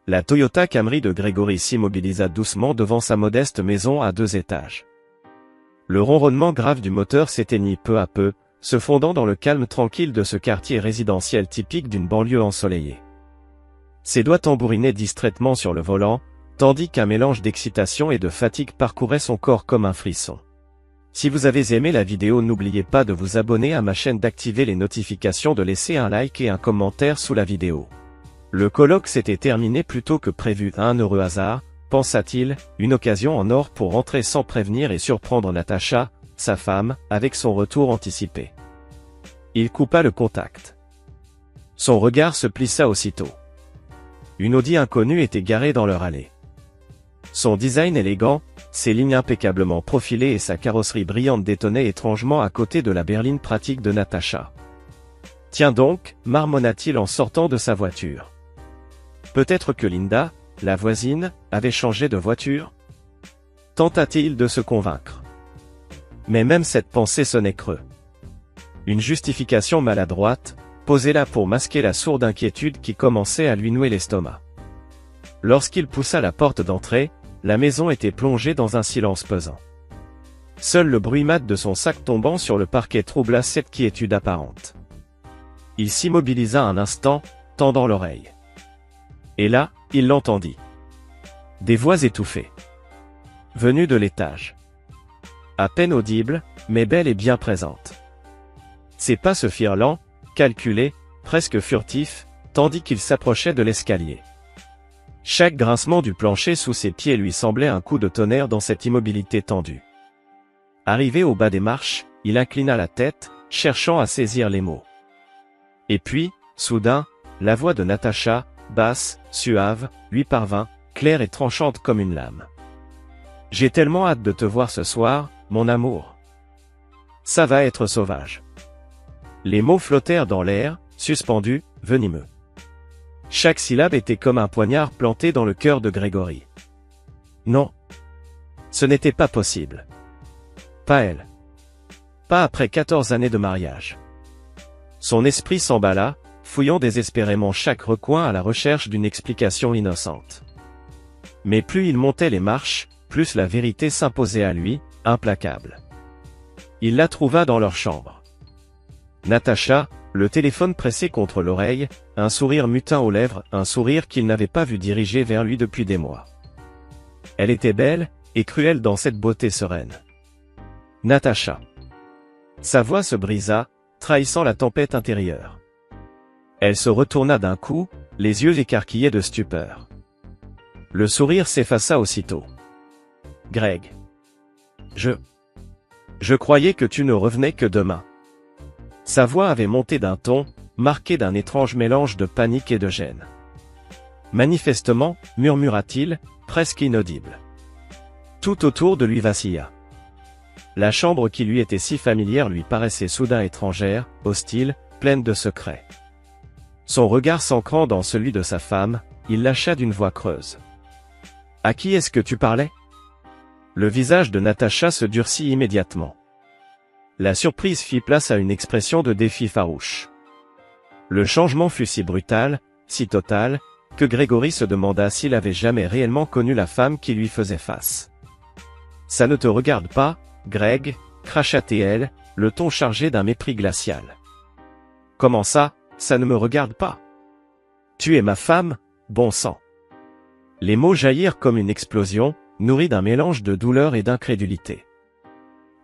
La Toyota Camry de Grégory s'immobilisa doucement devant sa modeste maison à 2 étages. Le ronronnement grave du moteur s'éteignit peu à peu, se fondant dans le calme tranquille de ce quartier résidentiel typique d'une banlieue ensoleillée. Ses doigts tambourinaient distraitement sur le volant, tandis qu'un mélange d'excitation et de fatigue parcourait son corps comme un frisson. Si vous avez aimé la vidéo, n'oubliez pas de vous abonner à ma chaîne, d'activer les notifications, de laisser un like et un commentaire sous la vidéo. Le colloque s'était terminé plus tôt que prévu. Un heureux hasard, pensa-t-il, une occasion en or pour rentrer sans prévenir et surprendre Natacha, sa femme, avec son retour anticipé. Il coupa le contact. Son regard se plissa aussitôt. Une Audi inconnue était garée dans leur allée. Son design élégant, ses lignes impeccablement profilées et sa carrosserie brillante détonnaient étrangement à côté de la berline pratique de Natacha. « Tiens donc » marmonna-t-il en sortant de sa voiture. Peut-être que Linda, la voisine, avait changé de voiture? Tenta-t-il de se convaincre. Mais même cette pensée sonnait creux. Une justification maladroite, posée là pour masquer la sourde inquiétude qui commençait à lui nouer l'estomac. Lorsqu'il poussa la porte d'entrée, la maison était plongée dans un silence pesant. Seul le bruit mat de son sac tombant sur le parquet troubla cette quiétude apparente. Il s'immobilisa un instant, tendant l'oreille. Et là, il l'entendit. Des voix étouffées. Venues de l'étage. À peine audibles, mais bel et bien présentes. Ses pas se firent lents, calculés, presque furtifs, tandis qu'il s'approchait de l'escalier. Chaque grincement du plancher sous ses pieds lui semblait un coup de tonnerre dans cette immobilité tendue. Arrivé au bas des marches, il inclina la tête, cherchant à saisir les mots. Et puis, soudain, la voix de Natacha, basse, suave, lui parvint, claire et tranchante comme une lame. « J'ai tellement hâte de te voir ce soir, mon amour. Ça va être sauvage. » Les mots flottèrent dans l'air, suspendus, venimeux. Chaque syllabe était comme un poignard planté dans le cœur de Grégory. Non. Ce n'était pas possible. Pas elle. Pas après 14 années de mariage. Son esprit s'emballa, fouillant désespérément chaque recoin à la recherche d'une explication innocente. Mais plus il montait les marches, plus la vérité s'imposait à lui, implacable. Il la trouva dans leur chambre. Natacha, le téléphone pressé contre l'oreille, un sourire mutin aux lèvres, un sourire qu'il n'avait pas vu diriger vers lui depuis des mois. Elle était belle, et cruelle dans cette beauté sereine. Natacha. Sa voix se brisa, trahissant la tempête intérieure. Elle se retourna d'un coup, les yeux écarquillés de stupeur. Le sourire s'effaça aussitôt. Greg. Je croyais que tu ne revenais que demain. Sa voix avait monté d'un ton, marqué d'un étrange mélange de panique et de gêne. Manifestement, murmura-t-il, presque inaudible. Tout autour de lui vacilla. La chambre qui lui était si familière lui paraissait soudain étrangère, hostile, pleine de secrets. Son regard s'ancrant dans celui de sa femme, il lâcha d'une voix creuse. « À qui est-ce que tu parlais ?» Le visage de Natacha se durcit immédiatement. La surprise fit place à une expression de défi farouche. Le changement fut si brutal, si total, que Grégory se demanda s'il avait jamais réellement connu la femme qui lui faisait face. « Ça ne te regarde pas, Greg » cracha-t-elle, le ton chargé d'un mépris glacial. « Comment ça, ça ne me regarde pas? Tu es ma femme, bon sang. » Les mots jaillirent comme une explosion, nourris d'un mélange de douleur et d'incrédulité.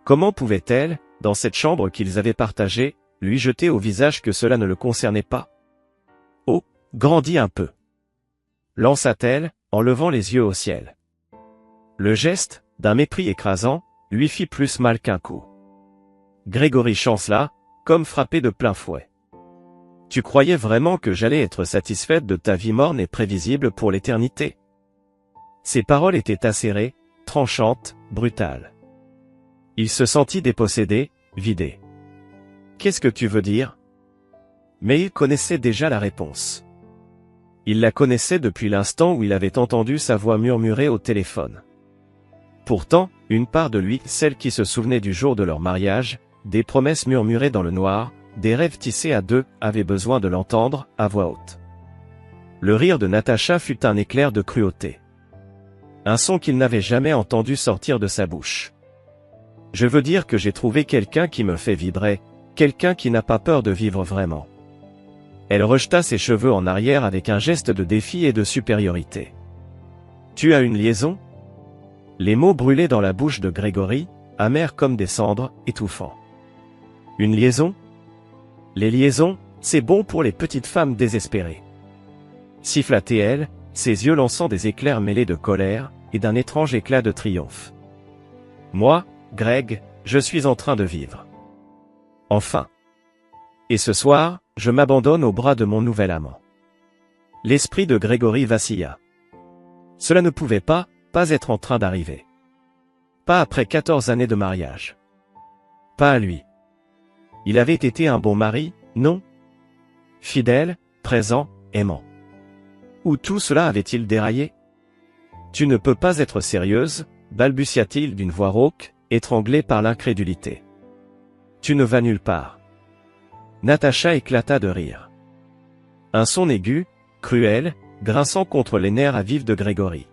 Comment pouvait-elle, dans cette chambre qu'ils avaient partagée, lui jeter au visage que cela ne le concernait pas? « Oh, grandis un peu !» lança-t-elle, en levant les yeux au ciel. Le geste, d'un mépris écrasant, lui fit plus mal qu'un coup. Grégory chancela, comme frappé de plein fouet. « Tu croyais vraiment que j'allais être satisfaite de ta vie morne et prévisible pour l'éternité ?» Ses paroles étaient acérées, tranchantes, brutales. Il se sentit dépossédé, vidé. « Qu'est-ce que tu veux dire ?» Mais il connaissait déjà la réponse. Il la connaissait depuis l'instant où il avait entendu sa voix murmurer au téléphone. Pourtant, une part de lui, celle qui se souvenait du jour de leur mariage, des promesses murmurées dans le noir, des rêves tissés à deux, avait besoin de l'entendre, à voix haute. Le rire de Natacha fut un éclair de cruauté. Un son qu'il n'avait jamais entendu sortir de sa bouche. Je veux dire que j'ai trouvé quelqu'un qui me fait vibrer, quelqu'un qui n'a pas peur de vivre vraiment. Elle rejeta ses cheveux en arrière avec un geste de défi et de supériorité. Tu as une liaison? Les mots brûlaient dans la bouche de Grégory, amers comme des cendres, étouffants. Une liaison? Les liaisons, c'est bon pour les petites femmes désespérées. Siffla-t-elle, ses yeux lançant des éclairs mêlés de colère, et d'un étrange éclat de triomphe. Moi, Greg, je suis en train de vivre. Enfin. Et ce soir, je m'abandonne aux bras de mon nouvel amant. L'esprit de Grégory vacilla. Cela ne pouvait pas être en train d'arriver. Pas après 14 années de mariage. Pas à lui. Il avait été un bon mari, non? Fidèle, présent, aimant. Où tout cela avait-il déraillé? Tu ne peux pas être sérieuse, balbutia-t-il d'une voix rauque, étranglée par l'incrédulité. Tu ne vas nulle part. Natacha éclata de rire. Un son aigu, cruel, grinçant contre les nerfs à vif de Grégory.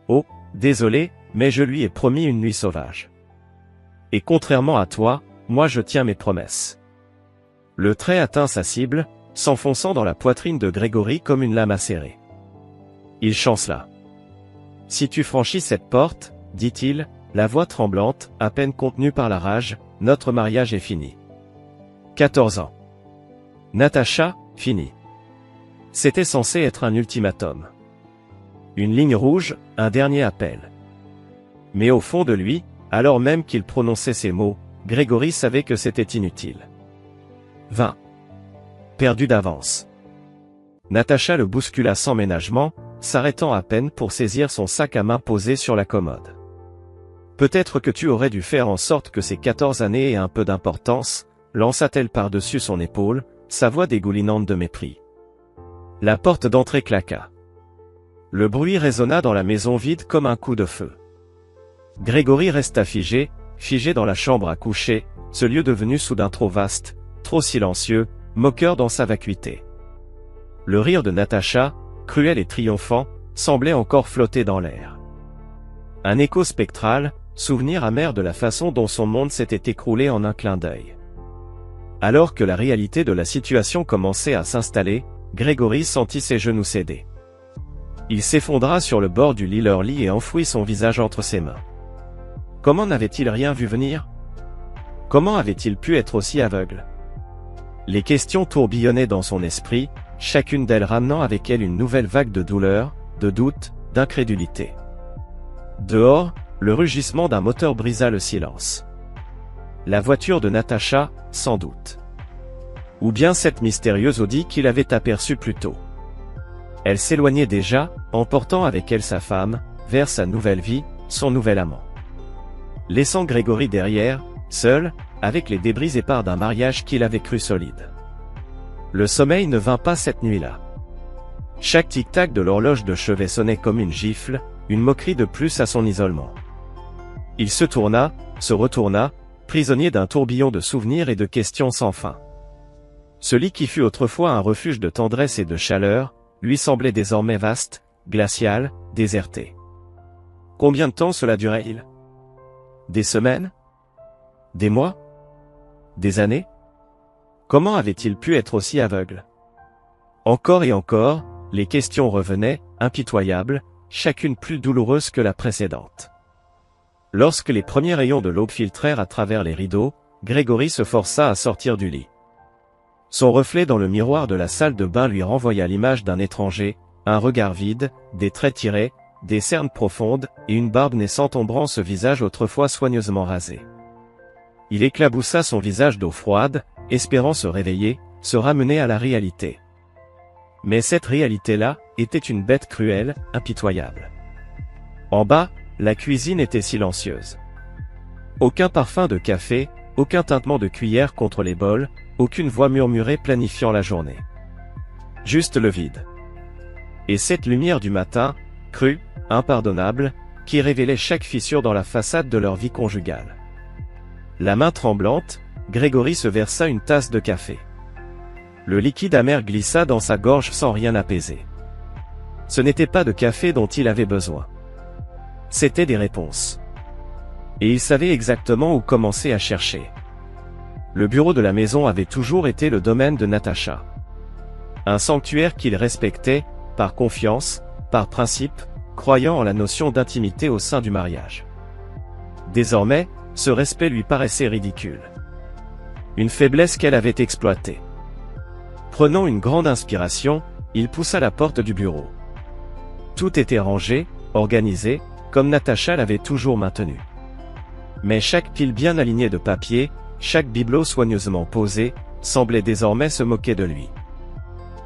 Oh, désolé, mais je lui ai promis une nuit sauvage. Et contrairement à toi, moi je tiens mes promesses. Le trait atteint sa cible, s'enfonçant dans la poitrine de Grégory comme une lame acérée. Il chancela. Si tu franchis cette porte, dit-il, la voix tremblante, à peine contenue par la rage, notre mariage est fini. 14 ans. Natacha, fini. C'était censé être un ultimatum. Une ligne rouge, un dernier appel. Mais au fond de lui, alors même qu'il prononçait ces mots, Grégory savait que c'était inutile. 20. Perdu d'avance. Natacha le bouscula sans ménagement, s'arrêtant à peine pour saisir son sac à main posé sur la commode. Peut-être que tu aurais dû faire en sorte que ces 14 années aient un peu d'importance, lança-t-elle par-dessus son épaule, sa voix dégoulinante de mépris. La porte d'entrée claqua. Le bruit résonna dans la maison vide comme un coup de feu. Grégory resta figé dans la chambre à coucher, ce lieu devenu soudain trop vaste, trop silencieux, moqueur dans sa vacuité. Le rire de Natacha, cruel et triomphant, semblait encore flotter dans l'air. Un écho spectral, souvenir amer de la façon dont son monde s'était écroulé en un clin d'œil. Alors que la réalité de la situation commençait à s'installer, Grégory sentit ses genoux céder. Il s'effondra sur le bord du lit leur lit et enfouit son visage entre ses mains. Comment n'avait-il rien vu venir? Comment avait-il pu être aussi aveugle? Les questions tourbillonnaient dans son esprit, chacune d'elles ramenant avec elle une nouvelle vague de douleur, de doute, d'incrédulité. Dehors, le rugissement d'un moteur brisa le silence. La voiture de Natacha, sans doute. Ou bien cette mystérieuse Audi qu'il avait aperçue plus tôt. Elle s'éloignait déjà, emportant avec elle sa femme, vers sa nouvelle vie, son nouvel amant. Laissant Grégory derrière, seul, avec les débris épars d'un mariage qu'il avait cru solide. Le sommeil ne vint pas cette nuit-là. Chaque tic-tac de l'horloge de chevet sonnait comme une gifle, une moquerie de plus à son isolement. Il se tourna, se retourna, prisonnier d'un tourbillon de souvenirs et de questions sans fin. Ce lit qui fut autrefois un refuge de tendresse et de chaleur, lui semblait désormais vaste, glacial, déserté. Combien de temps cela durait-il? Des semaines? Des mois? Des années? Comment avait-il pu être aussi aveugle? Encore et encore, les questions revenaient, impitoyables, chacune plus douloureuse que la précédente. Lorsque les premiers rayons de l'aube filtrèrent à travers les rideaux, Grégory se força à sortir du lit. Son reflet dans le miroir de la salle de bain lui renvoya l'image d'un étranger, un regard vide, des traits tirés, des cernes profondes, et une barbe naissante ombrant ce visage autrefois soigneusement rasé. Il éclaboussa son visage d'eau froide, espérant se réveiller, se ramener à la réalité. Mais cette réalité-là, était une bête cruelle, impitoyable. En bas, la cuisine était silencieuse. Aucun parfum de café, aucun tintement de cuillère contre les bols, aucune voix murmurée planifiant la journée. Juste le vide. Et cette lumière du matin, crue, impardonnable, qui révélait chaque fissure dans la façade de leur vie conjugale. La main tremblante, Grégory se versa une tasse de café. Le liquide amer glissa dans sa gorge sans rien apaiser. Ce n'était pas de café dont il avait besoin. C'étaient des réponses. Et il savait exactement où commencer à chercher. Le bureau de la maison avait toujours été le domaine de Natacha. Un sanctuaire qu'il respectait, par confiance, par principe, croyant en la notion d'intimité au sein du mariage. Désormais, ce respect lui paraissait ridicule. Une faiblesse qu'elle avait exploitée. Prenant une grande inspiration, il poussa la porte du bureau. Tout était rangé, organisé, comme Natacha l'avait toujours maintenu. Mais chaque pile bien alignée de papier, chaque bibelot soigneusement posé, semblait désormais se moquer de lui.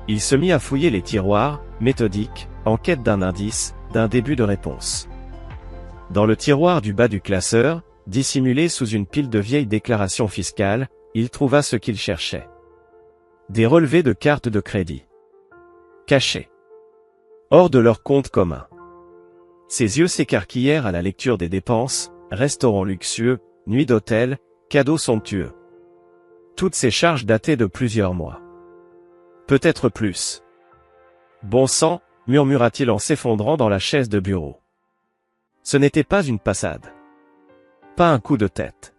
Il se mit à fouiller les tiroirs, méthodique, en quête d'un indice, d'un début de réponse. Dans le tiroir du bas du classeur, dissimulé sous une pile de vieilles déclarations fiscales, il trouva ce qu'il cherchait. Des relevés de cartes de crédit. Cachés. Hors de leur compte commun. Ses yeux s'écarquillèrent à la lecture des dépenses, restaurants luxueux, nuits d'hôtel, cadeaux somptueux. Toutes ces charges dataient de plusieurs mois. Peut-être plus. Bon sang, murmura-t-il en s'effondrant dans la chaise de bureau. Ce n'était pas une passade. Pas un coup de tête.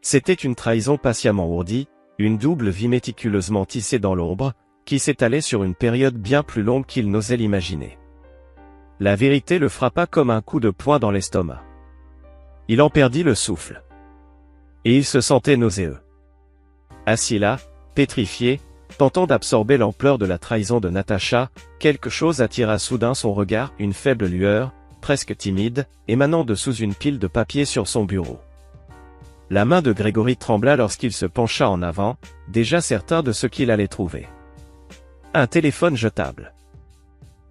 C'était une trahison patiemment ourdie, une double vie méticuleusement tissée dans l'ombre, qui s'étalait sur une période bien plus longue qu'il n'osait l'imaginer. La vérité le frappa comme un coup de poing dans l'estomac. Il en perdit le souffle. Et il se sentait nauséeux. Assis là, pétrifié, tentant d'absorber l'ampleur de la trahison de Natacha, quelque chose attira soudain son regard, une faible lueur, presque timide, émanant de sous une pile de papier sur son bureau. La main de Grégory trembla lorsqu'il se pencha en avant, déjà certain de ce qu'il allait trouver. Un téléphone jetable.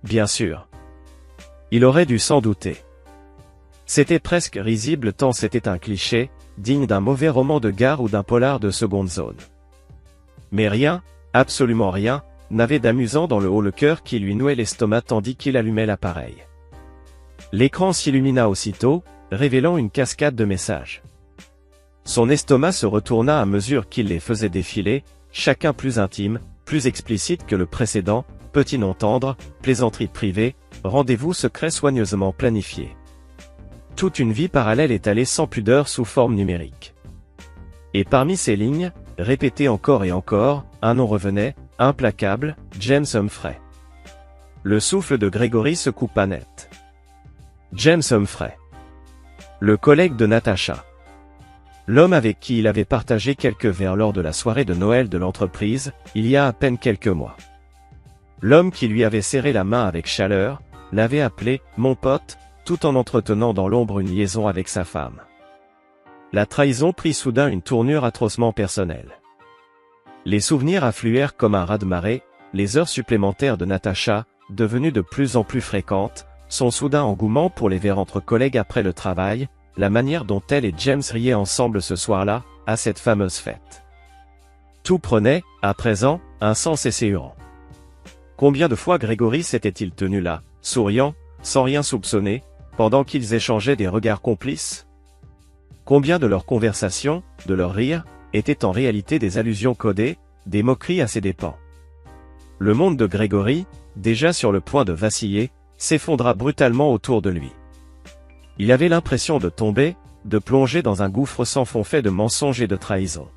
Bien sûr. Il aurait dû s'en douter. C'était presque risible tant c'était un cliché, digne d'un mauvais roman de gare ou d'un polar de seconde zone. Mais rien, absolument rien, n'avait d'amusant dans le haut-le-cœur qui lui nouait l'estomac tandis qu'il allumait l'appareil. L'écran s'illumina aussitôt, révélant une cascade de messages. Son estomac se retourna à mesure qu'il les faisait défiler, chacun plus intime, plus explicite que le précédent, petit nom tendre, plaisanterie privée, rendez-vous secret soigneusement planifié. Toute une vie parallèle étalée sans pudeur sous forme numérique. Et parmi ces lignes, répétées encore et encore, un nom revenait, implacable, James Humphrey. Le souffle de Grégory se coupa net. James Humphrey. Le collègue de Natacha. L'homme avec qui il avait partagé quelques verres lors de la soirée de Noël de l'entreprise, il y a à peine quelques mois. L'homme qui lui avait serré la main avec chaleur, l'avait appelé « mon pote », tout en entretenant dans l'ombre une liaison avec sa femme. La trahison prit soudain une tournure atrocement personnelle. Les souvenirs affluèrent comme un raz-de-marée, les heures supplémentaires de Natacha, devenues de plus en plus fréquentes, son soudain engouement pour les verres entre collègues après le travail, la manière dont elle et James riaient ensemble ce soir-là, à cette fameuse fête. Tout prenait, à présent, un sens esséurant. Combien de fois Grégory s'était-il tenu là, souriant, sans rien soupçonner, pendant qu'ils échangeaient des regards complices? Combien de leurs conversations, de leurs rires, étaient en réalité des allusions codées, des moqueries à ses dépens? Le monde de Grégory, déjà sur le point de vaciller, s'effondra brutalement autour de lui. Il avait l'impression de tomber, de plonger dans un gouffre sans fond fait de mensonges et de trahison.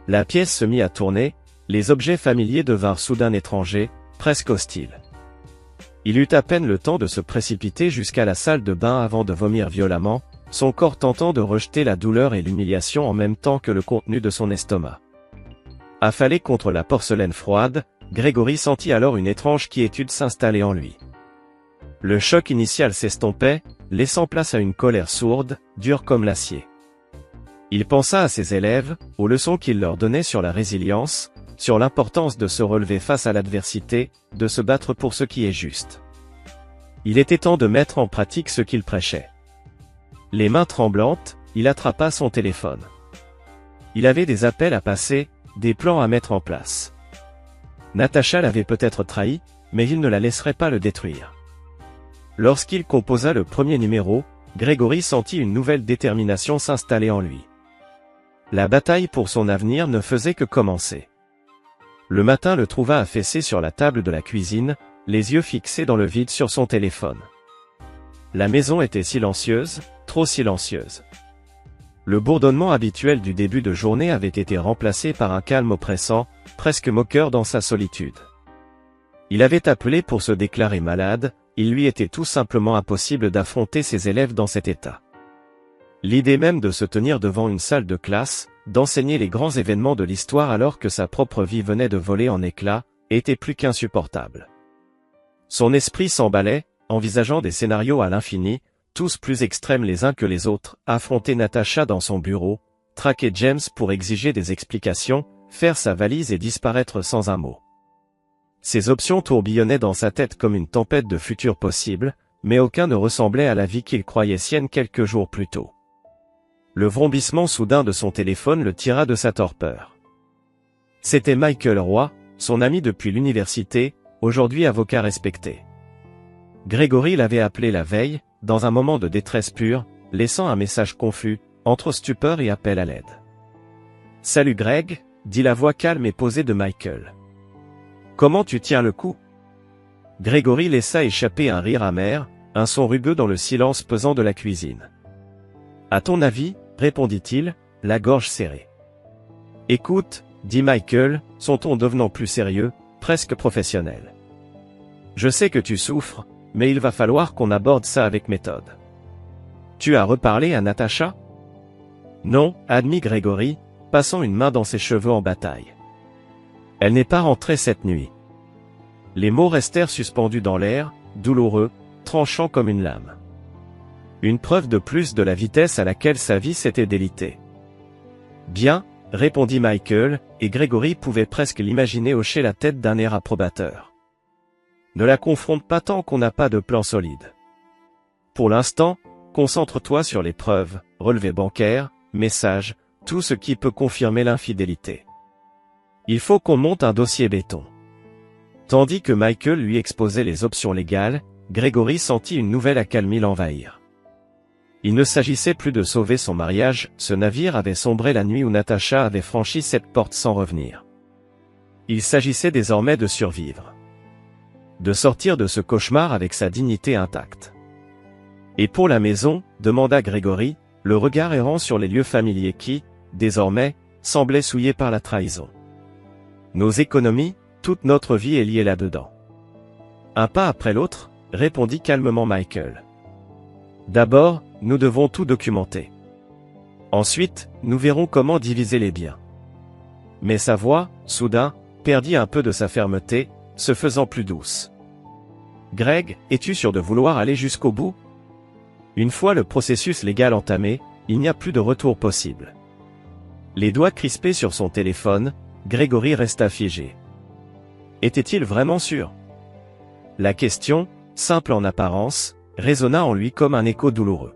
La pièce se mit à tourner, les objets familiers devinrent soudain étrangers, presque hostiles. Il eut à peine le temps de se précipiter jusqu'à la salle de bain avant de vomir violemment, son corps tentant de rejeter la douleur et l'humiliation en même temps que le contenu de son estomac. Affalé contre la porcelaine froide, Grégory sentit alors une étrange quiétude s'installer en lui. Le choc initial s'estompait, laissant place à une colère sourde, dure comme l'acier. Il pensa à ses élèves, aux leçons qu'il leur donnait sur la résilience, sur l'importance de se relever face à l'adversité, de se battre pour ce qui est juste. Il était temps de mettre en pratique ce qu'il prêchait. Les mains tremblantes, il attrapa son téléphone. Il avait des appels à passer, des plans à mettre en place. Natacha l'avait peut-être trahi, mais il ne la laisserait pas le détruire. Lorsqu'il composa le premier numéro, Grégory sentit une nouvelle détermination s'installer en lui. La bataille pour son avenir ne faisait que commencer. Le matin le trouva affaissé sur la table de la cuisine, les yeux fixés dans le vide sur son téléphone. La maison était silencieuse, trop silencieuse. Le bourdonnement habituel du début de journée avait été remplacé par un calme oppressant, presque moqueur dans sa solitude. Il avait appelé pour se déclarer malade, il lui était tout simplement impossible d'affronter ses élèves dans cet état. L'idée même de se tenir devant une salle de classe, d'enseigner les grands événements de l'histoire alors que sa propre vie venait de voler en éclats, était plus qu'insupportable. Son esprit s'emballait, envisageant des scénarios à l'infini, tous plus extrêmes les uns que les autres, affronter Natacha dans son bureau, traquer James pour exiger des explications, faire sa valise et disparaître sans un mot. Ces options tourbillonnaient dans sa tête comme une tempête de futurs possibles, mais aucun ne ressemblait à la vie qu'il croyait sienne quelques jours plus tôt. Le vrombissement soudain de son téléphone le tira de sa torpeur. C'était Michael Roy, son ami depuis l'université, aujourd'hui avocat respecté. Grégory l'avait appelé la veille, dans un moment de détresse pure, laissant un message confus, entre stupeur et appel à l'aide. « Salut Greg », dit la voix calme et posée de Michael. « Comment tu tiens le coup ?» Grégory laissa échapper un rire amer, un son rugueux dans le silence pesant de la cuisine. « À ton avis ?» répondit-il, la gorge serrée. « Écoute », dit Michael, son ton devenant plus sérieux, presque professionnel. « Je sais que tu souffres, mais il va falloir qu'on aborde ça avec méthode. Tu as reparlé à Natacha ? Non, admit Grégory, passant une main dans ses cheveux en bataille. Elle n'est pas rentrée cette nuit. Les mots restèrent suspendus dans l'air, douloureux, tranchants comme une lame. Une preuve de plus de la vitesse à laquelle sa vie s'était délitée. Bien, répondit Michael, et Grégory pouvait presque l'imaginer hocher la tête d'un air approbateur. Ne la confronte pas tant qu'on n'a pas de plan solide. Pour l'instant, concentre-toi sur les preuves, relevés bancaires, messages, tout ce qui peut confirmer l'infidélité. Il faut qu'on monte un dossier béton. Tandis que Michael lui exposait les options légales, Grégory sentit une nouvelle accalmie l'envahir. Il ne s'agissait plus de sauver son mariage, ce navire avait sombré la nuit où Natacha avait franchi cette porte sans revenir. Il s'agissait désormais de survivre. De sortir de ce cauchemar avec sa dignité intacte. Et pour la maison, demanda Grégory, le regard errant sur les lieux familiers qui, désormais, semblaient souillés par la trahison. Nos économies, toute notre vie est liée là-dedans. Un pas après l'autre, répondit calmement Michael. D'abord, nous devons tout documenter. Ensuite, nous verrons comment diviser les biens. Mais sa voix, soudain, perdit un peu de sa fermeté, se faisant plus douce. Greg, es-tu sûr de vouloir aller jusqu'au bout ? Une fois le processus légal entamé, il n'y a plus de retour possible. Les doigts crispés sur son téléphone, Grégory resta figé. Était-il vraiment sûr ? La question, simple en apparence, résonna en lui comme un écho douloureux.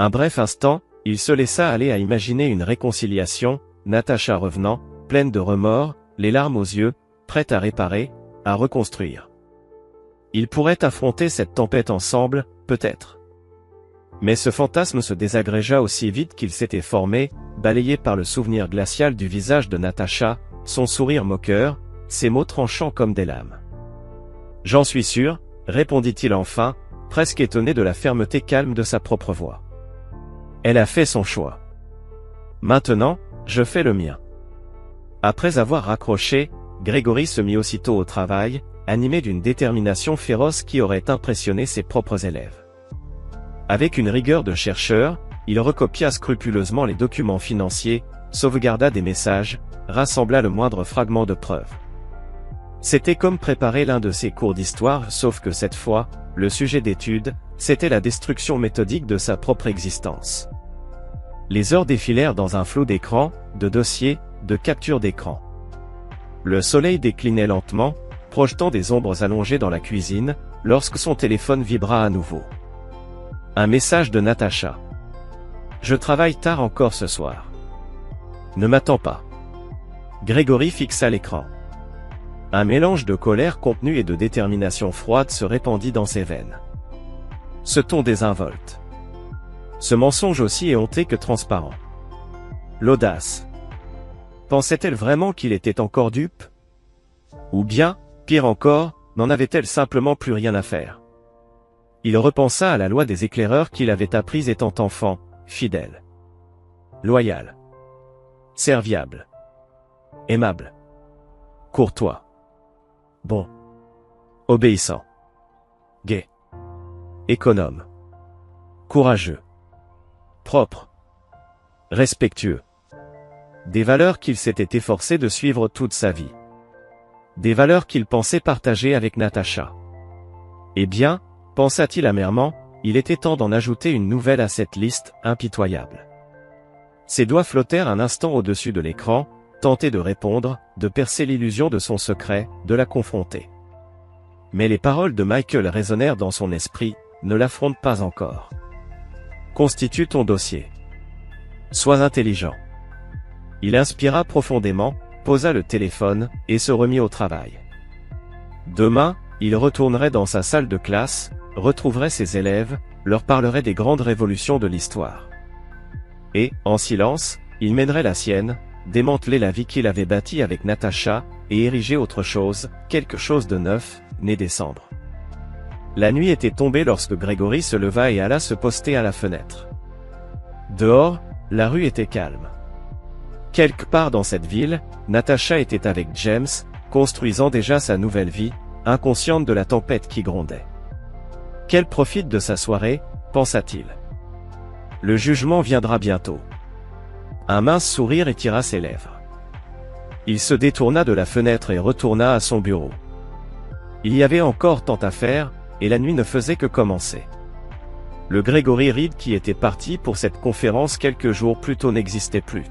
Un bref instant, il se laissa aller à imaginer une réconciliation, Natacha revenant, pleine de remords, les larmes aux yeux, prête à réparer, à reconstruire. Ils pourraient affronter cette tempête ensemble, peut-être. Mais ce fantasme se désagrégea aussi vite qu'il s'était formé, balayé par le souvenir glacial du visage de Natacha, son sourire moqueur, ses mots tranchants comme des lames. « J'en suis sûr », répondit-il enfin, presque étonné de la fermeté calme de sa propre voix. Elle a fait son choix. Maintenant, je fais le mien. Après avoir raccroché, Grégory se mit aussitôt au travail, animé d'une détermination féroce qui aurait impressionné ses propres élèves. Avec une rigueur de chercheur, il recopia scrupuleusement les documents financiers, sauvegarda des messages, rassembla le moindre fragment de preuve. C'était comme préparer l'un de ses cours d'histoire, sauf que cette fois, le sujet d'étude, c'était la destruction méthodique de sa propre existence. Les heures défilèrent dans un flot d'écrans, de dossiers, de captures d'écran. Le soleil déclinait lentement, projetant des ombres allongées dans la cuisine, lorsque son téléphone vibra à nouveau. Un message de Natacha. « Je travaille tard encore ce soir. Ne m'attends pas. » Grégory fixa l'écran. Un mélange de colère contenue et de détermination froide se répandit dans ses veines. Ce ton désinvolte. Ce mensonge aussi éhonté que transparent. L'audace. Pensait-elle vraiment qu'il était encore dupe, Ou bien, pire encore, n'en avait-elle simplement plus rien à faire? Il repensa à la loi des éclaireurs qu'il avait apprise étant enfant, fidèle, loyal, serviable, aimable, courtois, bon, obéissant, gai, économe, courageux, propre, respectueux. Des valeurs qu'il s'était efforcé de suivre toute sa vie. Des valeurs qu'il pensait partager avec Natacha. Eh bien, pensa-t-il amèrement, il était temps d'en ajouter une nouvelle à cette liste impitoyable. Ses doigts flottèrent un instant au-dessus de l'écran, tentaient de répondre, de percer l'illusion de son secret, de la confronter. Mais les paroles de Michael résonnèrent dans son esprit, ne l'affronte pas encore. Constitue ton dossier. Sois intelligent. Il inspira profondément, posa le téléphone, et se remit au travail. Demain, il retournerait dans sa salle de classe, retrouverait ses élèves, leur parlerait des grandes révolutions de l'histoire. Et, en silence, il mènerait la sienne, démanteler la vie qu'il avait bâtie avec Natacha, et ériger autre chose, quelque chose de neuf, né des cendres. La nuit était tombée lorsque Grégory se leva et alla se poster à la fenêtre. Dehors, la rue était calme. Quelque part dans cette ville, Natacha était avec James, construisant déjà sa nouvelle vie, inconsciente de la tempête qui grondait. Qu'elle profite de sa soirée, pensa-t-il. Le jugement viendra bientôt. Un mince sourire étira ses lèvres. Il se détourna de la fenêtre et retourna à son bureau. Il y avait encore tant à faire, et la nuit ne faisait que commencer. Le Grégory Reed qui était parti pour cette conférence quelques jours plus tôt n'existait plus.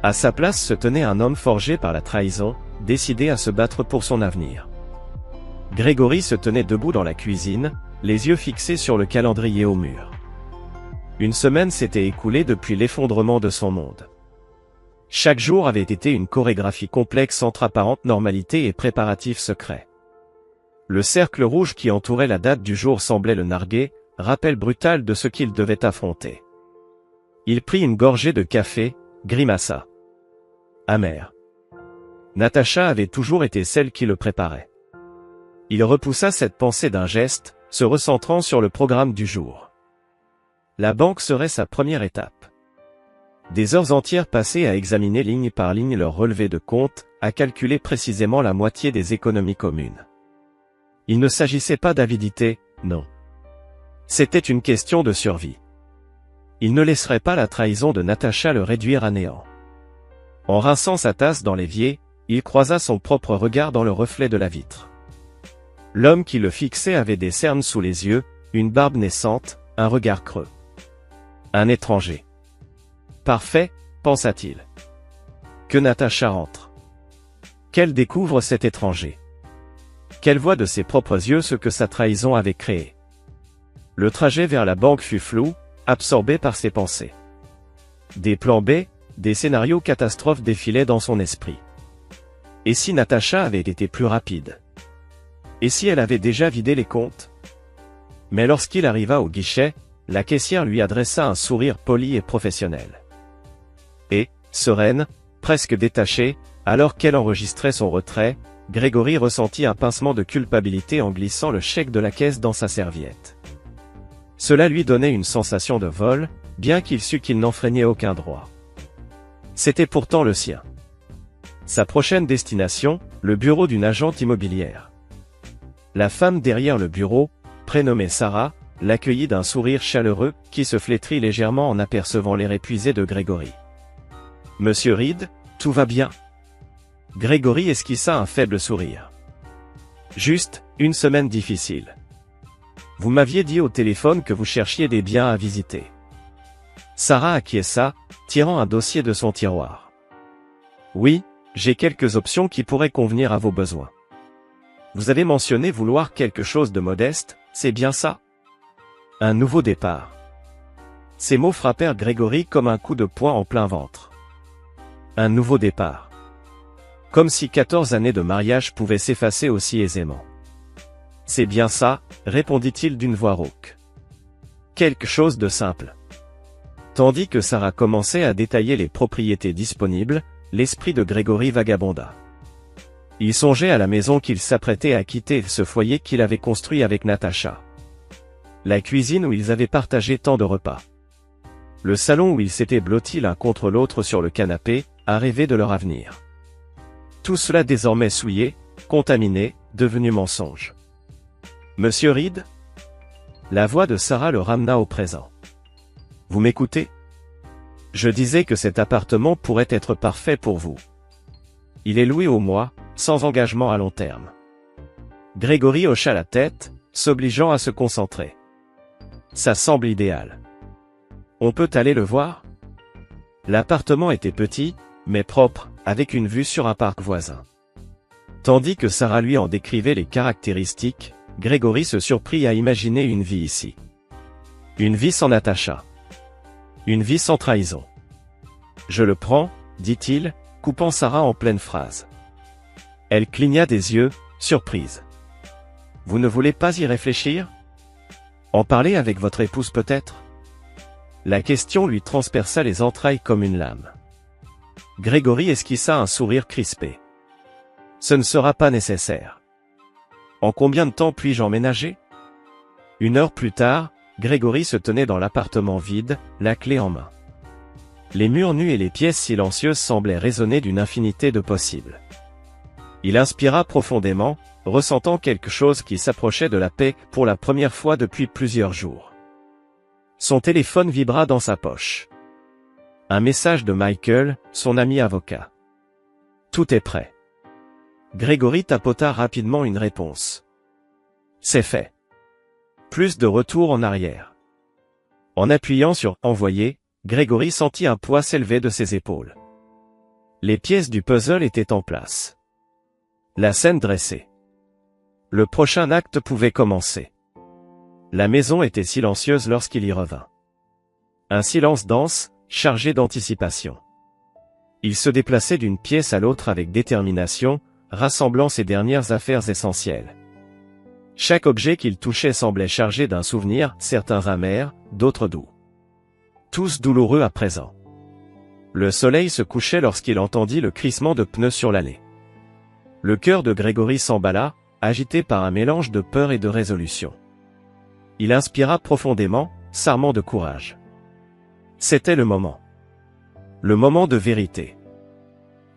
À sa place se tenait un homme forgé par la trahison, décidé à se battre pour son avenir. Grégory se tenait debout dans la cuisine, les yeux fixés sur le calendrier au mur. Une semaine s'était écoulée depuis l'effondrement de son monde. Chaque jour avait été une chorégraphie complexe entre apparente normalité et préparatifs secrets. Le cercle rouge qui entourait la date du jour semblait le narguer, rappel brutal de ce qu'il devait affronter. Il prit une gorgée de café, grimaça. Amer. Natacha avait toujours été celle qui le préparait. Il repoussa cette pensée d'un geste, se recentrant sur le programme du jour. La banque serait sa première étape. Des heures entières passées à examiner ligne par ligne leur relevé de compte, à calculer précisément la moitié des économies communes. Il ne s'agissait pas d'avidité, non. C'était une question de survie. Il ne laisserait pas la trahison de Natacha le réduire à néant. En rinçant sa tasse dans l'évier, il croisa son propre regard dans le reflet de la vitre. L'homme qui le fixait avait des cernes sous les yeux, une barbe naissante, un regard creux. Un étranger. Parfait, pensa-t-il. Que Natacha rentre. Qu'elle découvre cet étranger. Qu'elle voit de ses propres yeux ce que sa trahison avait créé. Le trajet vers la banque fut flou, absorbé par ses pensées. Des plans B, des scénarios catastrophes défilaient dans son esprit. Et si Natacha avait été plus rapide? Et si elle avait déjà vidé les comptes? Mais lorsqu'il arriva au guichet, la caissière lui adressa un sourire poli et professionnel. Et, sereine, presque détachée, alors qu'elle enregistrait son retrait, Grégory ressentit un pincement de culpabilité en glissant le chèque de la caisse dans sa serviette. Cela lui donnait une sensation de vol, bien qu'il sût qu'il n'enfreignait aucun droit. C'était pourtant le sien. Sa prochaine destination, le bureau d'une agente immobilière. La femme derrière le bureau, prénommée Sarah, l'accueillit d'un sourire chaleureux, qui se flétrit légèrement en apercevant l'air épuisé de Grégory. « Monsieur Reed, tout va bien ?» Grégory esquissa un faible sourire. « Juste, une semaine difficile. Vous m'aviez dit au téléphone que vous cherchiez des biens à visiter. » Sarah acquiesça, tirant un dossier de son tiroir. « Oui, j'ai quelques options qui pourraient convenir à vos besoins. Vous avez mentionné vouloir quelque chose de modeste, c'est bien ça? Un nouveau départ. » Ces mots frappèrent Grégory comme un coup de poing en plein ventre. Un nouveau départ. Comme si 14 années de mariage pouvaient s'effacer aussi aisément. « C'est bien ça, répondit-il d'une voix rauque. Quelque chose de simple. Tandis que Sarah commençait à détailler les propriétés disponibles, l'esprit de Grégory vagabonda. Il songeait à la maison qu'il s'apprêtait à quitter, ce foyer qu'il avait construit avec Natacha. La cuisine où ils avaient partagé tant de repas. Le salon où ils s'étaient blottis l'un contre l'autre sur le canapé, à rêver de leur avenir. Tout cela désormais souillé, contaminé, devenu mensonge. Monsieur Reed? La voix de Sarah le ramena au présent. Vous m'écoutez? Je disais que cet appartement pourrait être parfait pour vous. Il est loué au mois, sans engagement à long terme. Grégory hocha la tête, s'obligeant à se concentrer. Ça semble idéal. On peut aller le voir? L'appartement était petit, mais propre, avec une vue sur un parc voisin. Tandis que Sarah lui en décrivait les caractéristiques, Grégory se surprit à imaginer une vie ici. Une vie sans Natacha. Une vie sans trahison. Je le prends, dit-il, coupant Sarah en pleine phrase. Elle cligna des yeux, surprise. Vous ne voulez pas y réfléchir? En parler avec votre épouse peut-être? La question lui transperça les entrailles comme une lame. Grégory esquissa un sourire crispé. Ce ne sera pas nécessaire. En combien de temps puis-je emménager? 1 heure plus tard, Grégory se tenait dans l'appartement vide, la clé en main. Les murs nus et les pièces silencieuses semblaient résonner d'une infinité de possibles. Il inspira profondément, ressentant quelque chose qui s'approchait de la paix pour la première fois depuis plusieurs jours. Son téléphone vibra dans sa poche. Un message de Michael, son ami avocat. Tout est prêt. Grégory tapota rapidement une réponse. C'est fait. Plus de retour en arrière. En appuyant sur « Envoyer », Grégory sentit un poids s'élever de ses épaules. Les pièces du puzzle étaient en place. La scène dressée. Le prochain acte pouvait commencer. La maison était silencieuse lorsqu'il y revint. Un silence dense, chargé d'anticipation. Il se déplaçait d'une pièce à l'autre avec détermination, rassemblant ses dernières affaires essentielles. Chaque objet qu'il touchait semblait chargé d'un souvenir, certains amers, d'autres doux. Tous douloureux à présent. Le soleil se couchait lorsqu'il entendit le crissement de pneus sur l'allée. Le cœur de Grégory s'emballa, agité par un mélange de peur et de résolution. Il inspira profondément, s'armant de courage. C'était le moment. Le moment de vérité.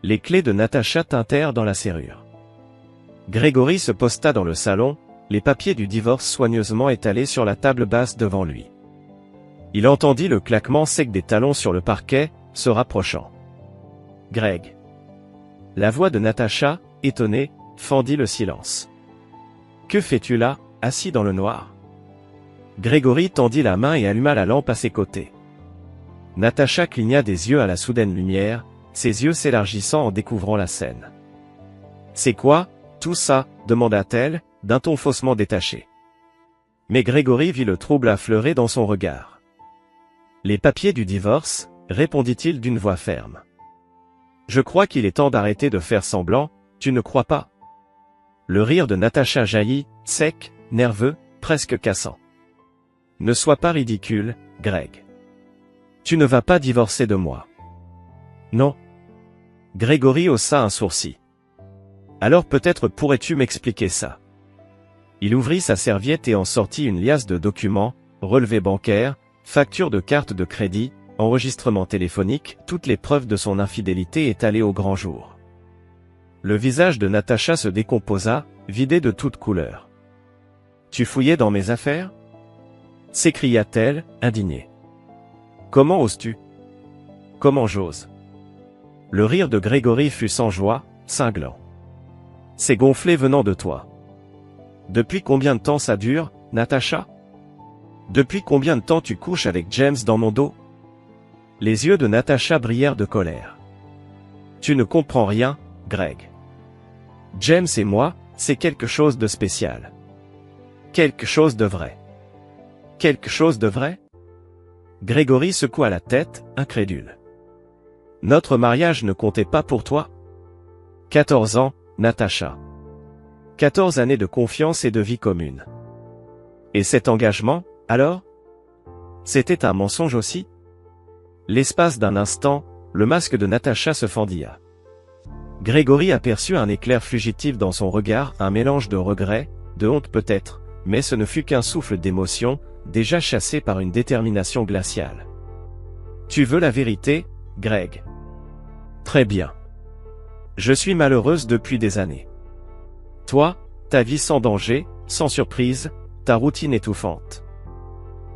Les clés de Natacha tintèrent dans la serrure. Grégory se posta dans le salon, les papiers du divorce soigneusement étalés sur la table basse devant lui. Il entendit le claquement sec des talons sur le parquet, se rapprochant. Greg. La voix de Natacha, étonnée, fendit le silence. Que fais-tu là, assis dans le noir? Grégory tendit la main et alluma la lampe à ses côtés. Natacha cligna des yeux à la soudaine lumière, ses yeux s'élargissant en découvrant la scène. C'est quoi, tout ça, demanda-t-elle, d'un ton faussement détaché. Mais Grégory vit le trouble affleurer dans son regard. Les papiers du divorce, répondit-il d'une voix ferme. Je crois qu'il est temps d'arrêter de faire semblant, tu ne crois pas? Le rire de Natacha jaillit, sec, nerveux, presque cassant. Ne sois pas ridicule, Greg. Tu ne vas pas divorcer de moi. Non. Grégory haussa un sourcil. Alors peut-être pourrais-tu m'expliquer ça. Il ouvrit sa serviette et en sortit une liasse de documents, relevés bancaires, factures de cartes de crédit, enregistrements téléphoniques, toutes les preuves de son infidélité étalées au grand jour. Le visage de Natacha se décomposa, vidé de toute couleur. Tu fouillais dans mes affaires? S'écria-t-elle, indignée. Comment oses-tu? Comment j'ose? Le rire de Grégory fut sans joie, cinglant. C'est gonflé venant de toi. Depuis combien de temps ça dure, Natacha? Depuis combien de temps tu couches avec James dans mon dos? Les yeux de Natacha brillèrent de colère. Tu ne comprends rien, Greg. James et moi, c'est quelque chose de spécial. Quelque chose de vrai. Quelque chose de vrai? Grégory secoua la tête, incrédule. Notre mariage ne comptait pas pour toi? 14 ans, Natacha. 14 années de confiance et de vie commune. Et cet engagement, alors? C'était un mensonge aussi? L'espace d'un instant, le masque de Natacha se fendilla. Grégory aperçut un éclair fugitif dans son regard, un mélange de regret, de honte peut-être, mais ce ne fut qu'un souffle d'émotion, déjà chassé par une détermination glaciale. « Tu veux la vérité, Greg ? Très bien. Je suis malheureuse depuis des années. Toi, ta vie sans danger, sans surprise, ta routine étouffante.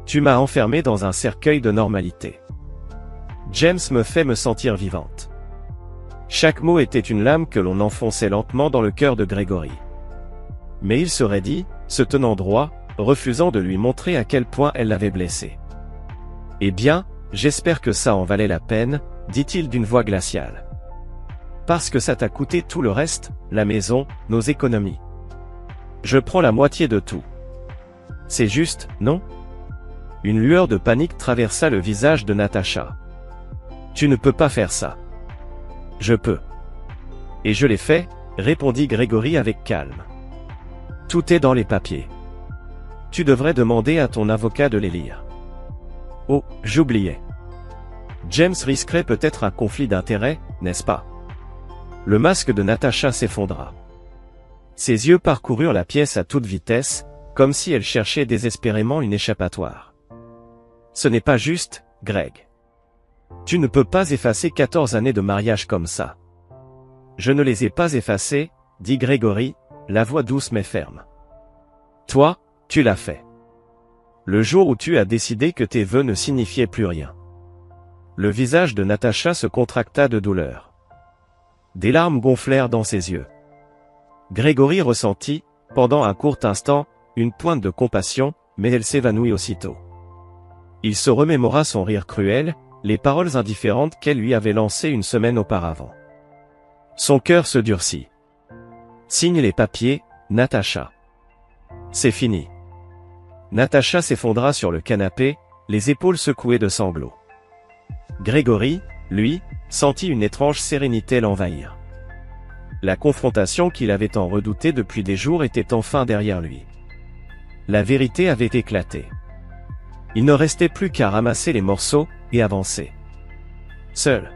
Tu m'as enfermée dans un cercueil de normalité. James me fait me sentir vivante. » Chaque mot était une lame que l'on enfonçait lentement dans le cœur de Grégory. Mais il se raidit, se tenant droit, refusant de lui montrer à quel point elle l'avait blessé. « Eh bien, j'espère que ça en valait la peine, » dit-il d'une voix glaciale. « Parce que ça t'a coûté tout le reste, la maison, nos économies. Je prends la moitié de tout. C'est juste, non ?» Une lueur de panique traversa le visage de Natacha. « Tu ne peux pas faire ça. »« Je peux. Et je l'ai fait, » répondit Grégory avec calme. « Tout est dans les papiers. Tu devrais demander à ton avocat de les lire. » Oh, j'oubliais. James risquerait peut-être un conflit d'intérêts, n'est-ce pas? Le masque de Natacha s'effondra. Ses yeux parcoururent la pièce à toute vitesse, comme si elle cherchait désespérément une échappatoire. « Ce n'est pas juste, Greg. Tu ne peux pas effacer 14 années de mariage comme ça. »« Je ne les ai pas effacées, » dit Grégory, la voix douce mais ferme. « Toi, tu l'as fait. Le jour où tu as décidé que tes vœux ne signifiaient plus rien. » Le visage de Natacha se contracta de douleur. Des larmes gonflèrent dans ses yeux. Grégory ressentit, pendant un court instant, une pointe de compassion, mais elle s'évanouit aussitôt. Il se remémora son rire cruel, les paroles indifférentes qu'elle lui avait lancées une semaine auparavant. Son cœur se durcit. « Signe les papiers, Natacha. » « C'est fini. » Natacha s'effondra sur le canapé, les épaules secouées de sanglots. Grégory, lui, sentit une étrange sérénité l'envahir. La confrontation qu'il avait tant redoutée depuis des jours était enfin derrière lui. La vérité avait éclaté. Il ne restait plus qu'à ramasser les morceaux, et avancer. Seul.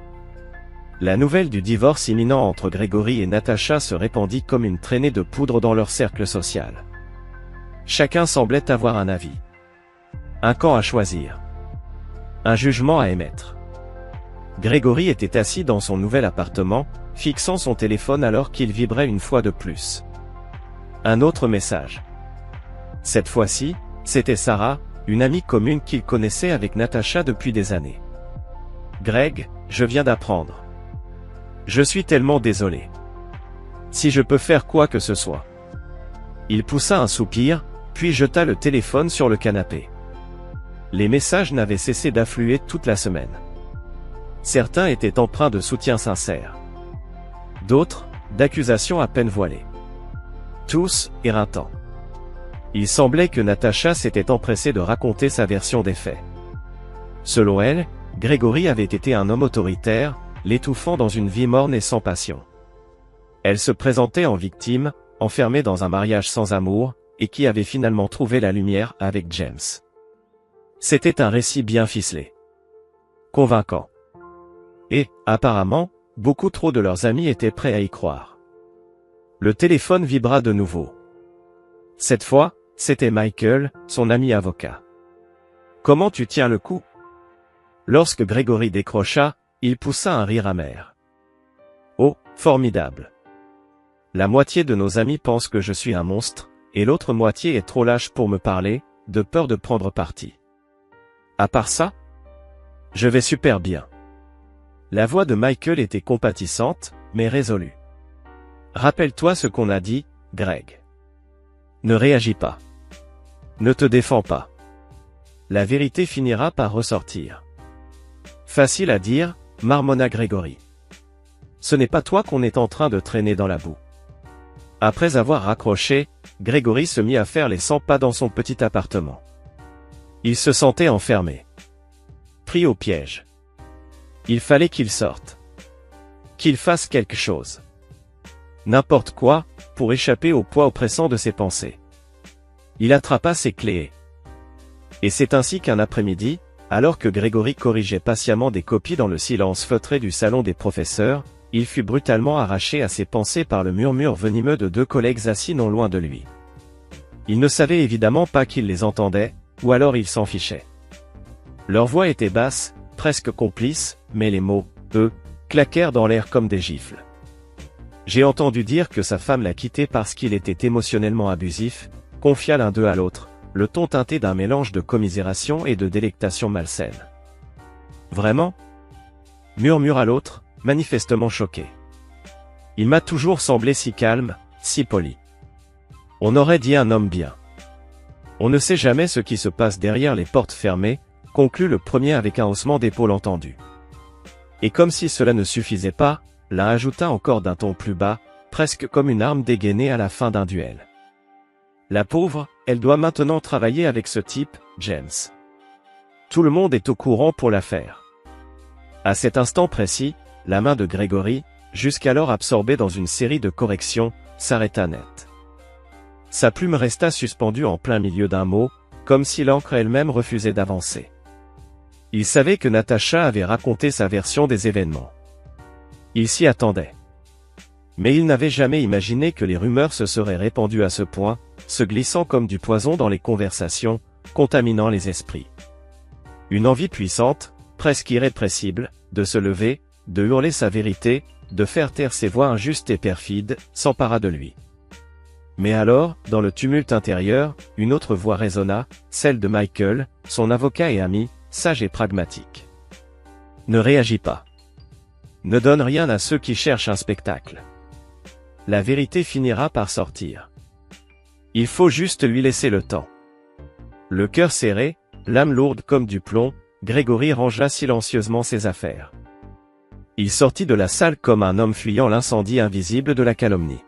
La nouvelle du divorce imminent entre Grégory et Natacha se répandit comme une traînée de poudre dans leur cercle social. Chacun semblait avoir un avis. Un camp à choisir. Un jugement à émettre. Grégory était assis dans son nouvel appartement, fixant son téléphone alors qu'il vibrait une fois de plus. Un autre message. Cette fois-ci, c'était Sarah, une amie commune qu'il connaissait avec Natacha depuis des années. « Greg, je viens d'apprendre. Je suis tellement désolé. Si je peux faire quoi que ce soit. » Il poussa un soupir, puis jeta le téléphone sur le canapé. Les messages n'avaient cessé d'affluer toute la semaine. Certains étaient empreints de soutien sincère. D'autres, d'accusations à peine voilées. Tous, éreintants. Il semblait que Natacha s'était empressée de raconter sa version des faits. Selon elle, Grégory avait été un homme autoritaire, l'étouffant dans une vie morne et sans passion. Elle se présentait en victime, enfermée dans un mariage sans amour, et qui avait finalement trouvé la lumière avec James. C'était un récit bien ficelé. Convaincant. Et, apparemment, beaucoup trop de leurs amis étaient prêts à y croire. Le téléphone vibra de nouveau. Cette fois, c'était Michael, son ami avocat. « Comment tu tiens le coup ?» Lorsque Grégory décrocha, il poussa un rire amer. « Oh, formidable. La moitié de nos amis pensent que je suis un monstre, et l'autre moitié est trop lâche pour me parler, de peur de prendre parti. À part ça, je vais super bien. » La voix de Michael était compatissante, mais résolue. « Rappelle-toi ce qu'on a dit, Greg. Ne réagis pas. Ne te défends pas. La vérité finira par ressortir. » Facile à dire, marmonna Grégory. Ce n'est pas toi qu'on est en train de traîner dans la boue. Après avoir raccroché, Grégory se mit à faire les 100 pas dans son petit appartement. Il se sentait enfermé. Pris au piège. Il fallait qu'il sorte. Qu'il fasse quelque chose. N'importe quoi, pour échapper au poids oppressant de ses pensées. Il attrapa ses clés. Et c'est ainsi qu'un après-midi, alors que Grégory corrigeait patiemment des copies dans le silence feutré du salon des professeurs, il fut brutalement arraché à ses pensées par le murmure venimeux de deux collègues assis non loin de lui. Il ne savait évidemment pas qu'ils les entendaient, ou alors il s'en fichait. Leur voix était basse, presque complice, mais les mots, eux, claquèrent dans l'air comme des gifles. J'ai entendu dire que sa femme l'a quitté parce qu'il était émotionnellement abusif, confia l'un d'eux à l'autre, le ton teinté d'un mélange de commisération et de délectation malsaine. Vraiment ? Murmura l'autre, manifestement choqué. Il m'a toujours semblé si calme, si poli. On aurait dit un homme bien. On ne sait jamais ce qui se passe derrière les portes fermées, conclut le premier avec un haussement d'épaule entendu. Et comme si cela ne suffisait pas, l'un ajouta encore d'un ton plus bas, presque comme une arme dégainée à la fin d'un duel. La pauvre, elle doit maintenant travailler avec ce type, James. Tout le monde est au courant pour l'affaire. À cet instant précis, la main de Gregory, jusqu'alors absorbée dans une série de corrections, s'arrêta net. Sa plume resta suspendue en plein milieu d'un mot, comme si l'encre elle-même refusait d'avancer. Il savait que Natacha avait raconté sa version des événements. Il s'y attendait. Mais il n'avait jamais imaginé que les rumeurs se seraient répandues à ce point, se glissant comme du poison dans les conversations, contaminant les esprits. Une envie puissante, presque irrépressible, de se lever, de hurler sa vérité, de faire taire ses voix injustes et perfides, s'empara de lui. Mais alors, dans le tumulte intérieur, une autre voix résonna, celle de Michael, son avocat et ami, sage et pragmatique. Ne réagis pas. Ne donne rien à ceux qui cherchent un spectacle. La vérité finira par sortir. Il faut juste lui laisser le temps. Le cœur serré, l'âme lourde comme du plomb, Gregory rangea silencieusement ses affaires. Il sortit de la salle comme un homme fuyant l'incendie invisible de la calomnie.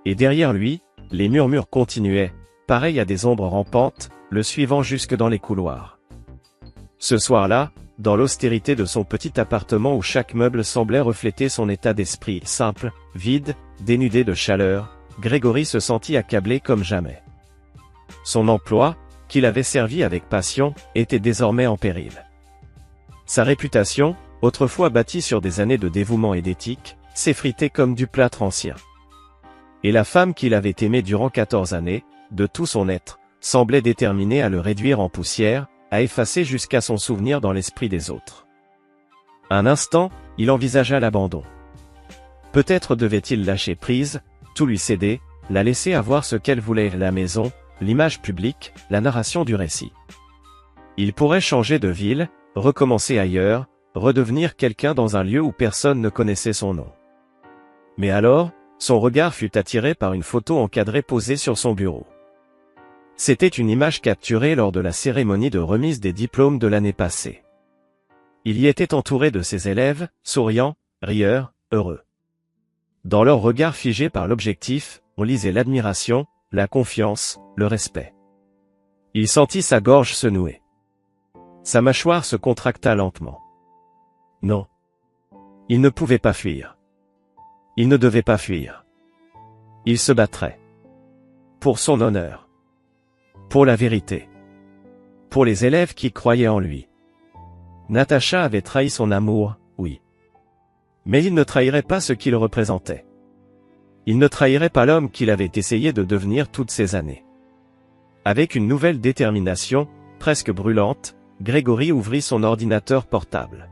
Et derrière lui, les murmures continuaient, pareils à des ombres rampantes, le suivant jusque dans les couloirs. Ce soir-là, dans l'austérité de son petit appartement où chaque meuble semblait refléter son état d'esprit simple, vide, dénudé de chaleur, Gregory se sentit accablé comme jamais. Son emploi, qu'il avait servi avec passion, était désormais en péril. Sa réputation, autrefois bâtie sur des années de dévouement et d'éthique, s'effritait comme du plâtre ancien. Et la femme qu'il avait aimée durant 14 années, de tout son être, semblait déterminée à le réduire en poussière, à effacer jusqu'à son souvenir dans l'esprit des autres. Un instant, il envisagea l'abandon. Peut-être devait-il lâcher prise, tout lui céder, la laisser avoir ce qu'elle voulait, la maison, l'image publique, la narration du récit. Il pourrait changer de ville, recommencer ailleurs, redevenir quelqu'un dans un lieu où personne ne connaissait son nom. Mais alors, son regard fut attiré par une photo encadrée posée sur son bureau. C'était une image capturée lors de la cérémonie de remise des diplômes de l'année passée. Il y était entouré de ses élèves, souriants, rieurs, heureux. Dans leur regard figé par l'objectif, on lisait l'admiration, la confiance, le respect. Il sentit sa gorge se nouer. Sa mâchoire se contracta lentement. Non. Il ne pouvait pas fuir. Il ne devait pas fuir. Il se battrait. Pour son honneur. Pour la vérité. Pour les élèves qui croyaient en lui. Natacha avait trahi son amour, oui. Mais il ne trahirait pas ce qu'il représentait. Il ne trahirait pas l'homme qu'il avait essayé de devenir toutes ces années. Avec une nouvelle détermination, presque brûlante, Gregory ouvrit son ordinateur portable.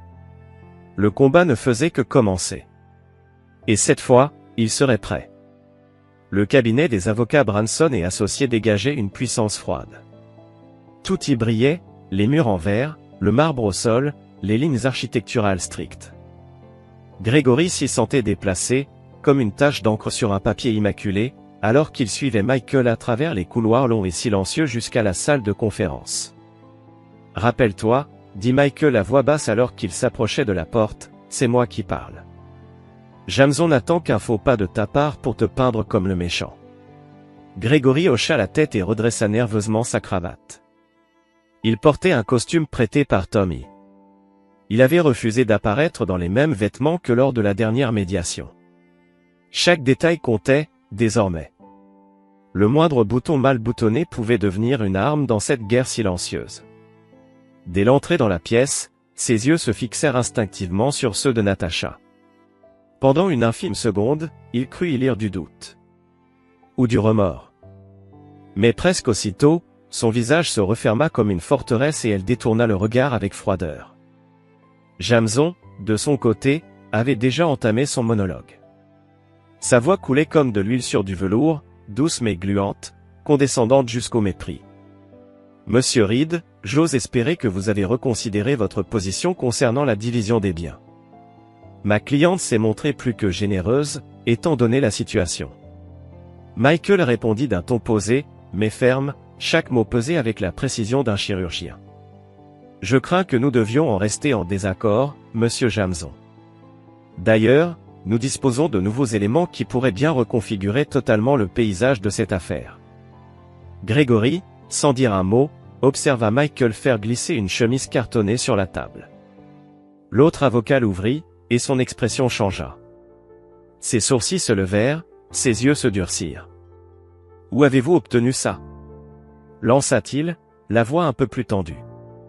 Le combat ne faisait que commencer. Et cette fois, il serait prêt. Le cabinet des avocats Branson et associés dégageait une puissance froide. Tout y brillait, les murs en verre, le marbre au sol, les lignes architecturales strictes. Gregory s'y sentait déplacé, comme une tache d'encre sur un papier immaculé, alors qu'il suivait Michael à travers les couloirs longs et silencieux jusqu'à la salle de conférence. « Rappelle-toi, » dit Michael à voix basse alors qu'il s'approchait de la porte, « c'est moi qui parle. Jameson n'attend qu'un faux pas de ta part pour te peindre comme le méchant. » Gregory hocha la tête et redressa nerveusement sa cravate. Il portait un costume prêté par Tommy. Il avait refusé d'apparaître dans les mêmes vêtements que lors de la dernière médiation. Chaque détail comptait, désormais. Le moindre bouton mal boutonné pouvait devenir une arme dans cette guerre silencieuse. Dès l'entrée dans la pièce, ses yeux se fixèrent instinctivement sur ceux de Natacha. Pendant une infime seconde, il crut y lire du doute. Ou du remords. Mais presque aussitôt, son visage se referma comme une forteresse et elle détourna le regard avec froideur. Jameson, de son côté, avait déjà entamé son monologue. Sa voix coulait comme de l'huile sur du velours, douce mais gluante, condescendante jusqu'au mépris. Monsieur Reed, j'ose espérer que vous avez reconsidéré votre position concernant la division des biens. Ma cliente s'est montrée plus que généreuse, étant donné la situation. Michael répondit d'un ton posé, mais ferme, chaque mot pesé avec la précision d'un chirurgien. Je crains que nous devions en rester en désaccord, monsieur Jameson. D'ailleurs, nous disposons de nouveaux éléments qui pourraient bien reconfigurer totalement le paysage de cette affaire. Gregory, sans dire un mot, observa Michael faire glisser une chemise cartonnée sur la table. L'autre avocat l'ouvrit, et son expression changea. Ses sourcils se levèrent, ses yeux se durcirent. « Où avez-vous obtenu ça » lança-t-il, la voix un peu plus tendue.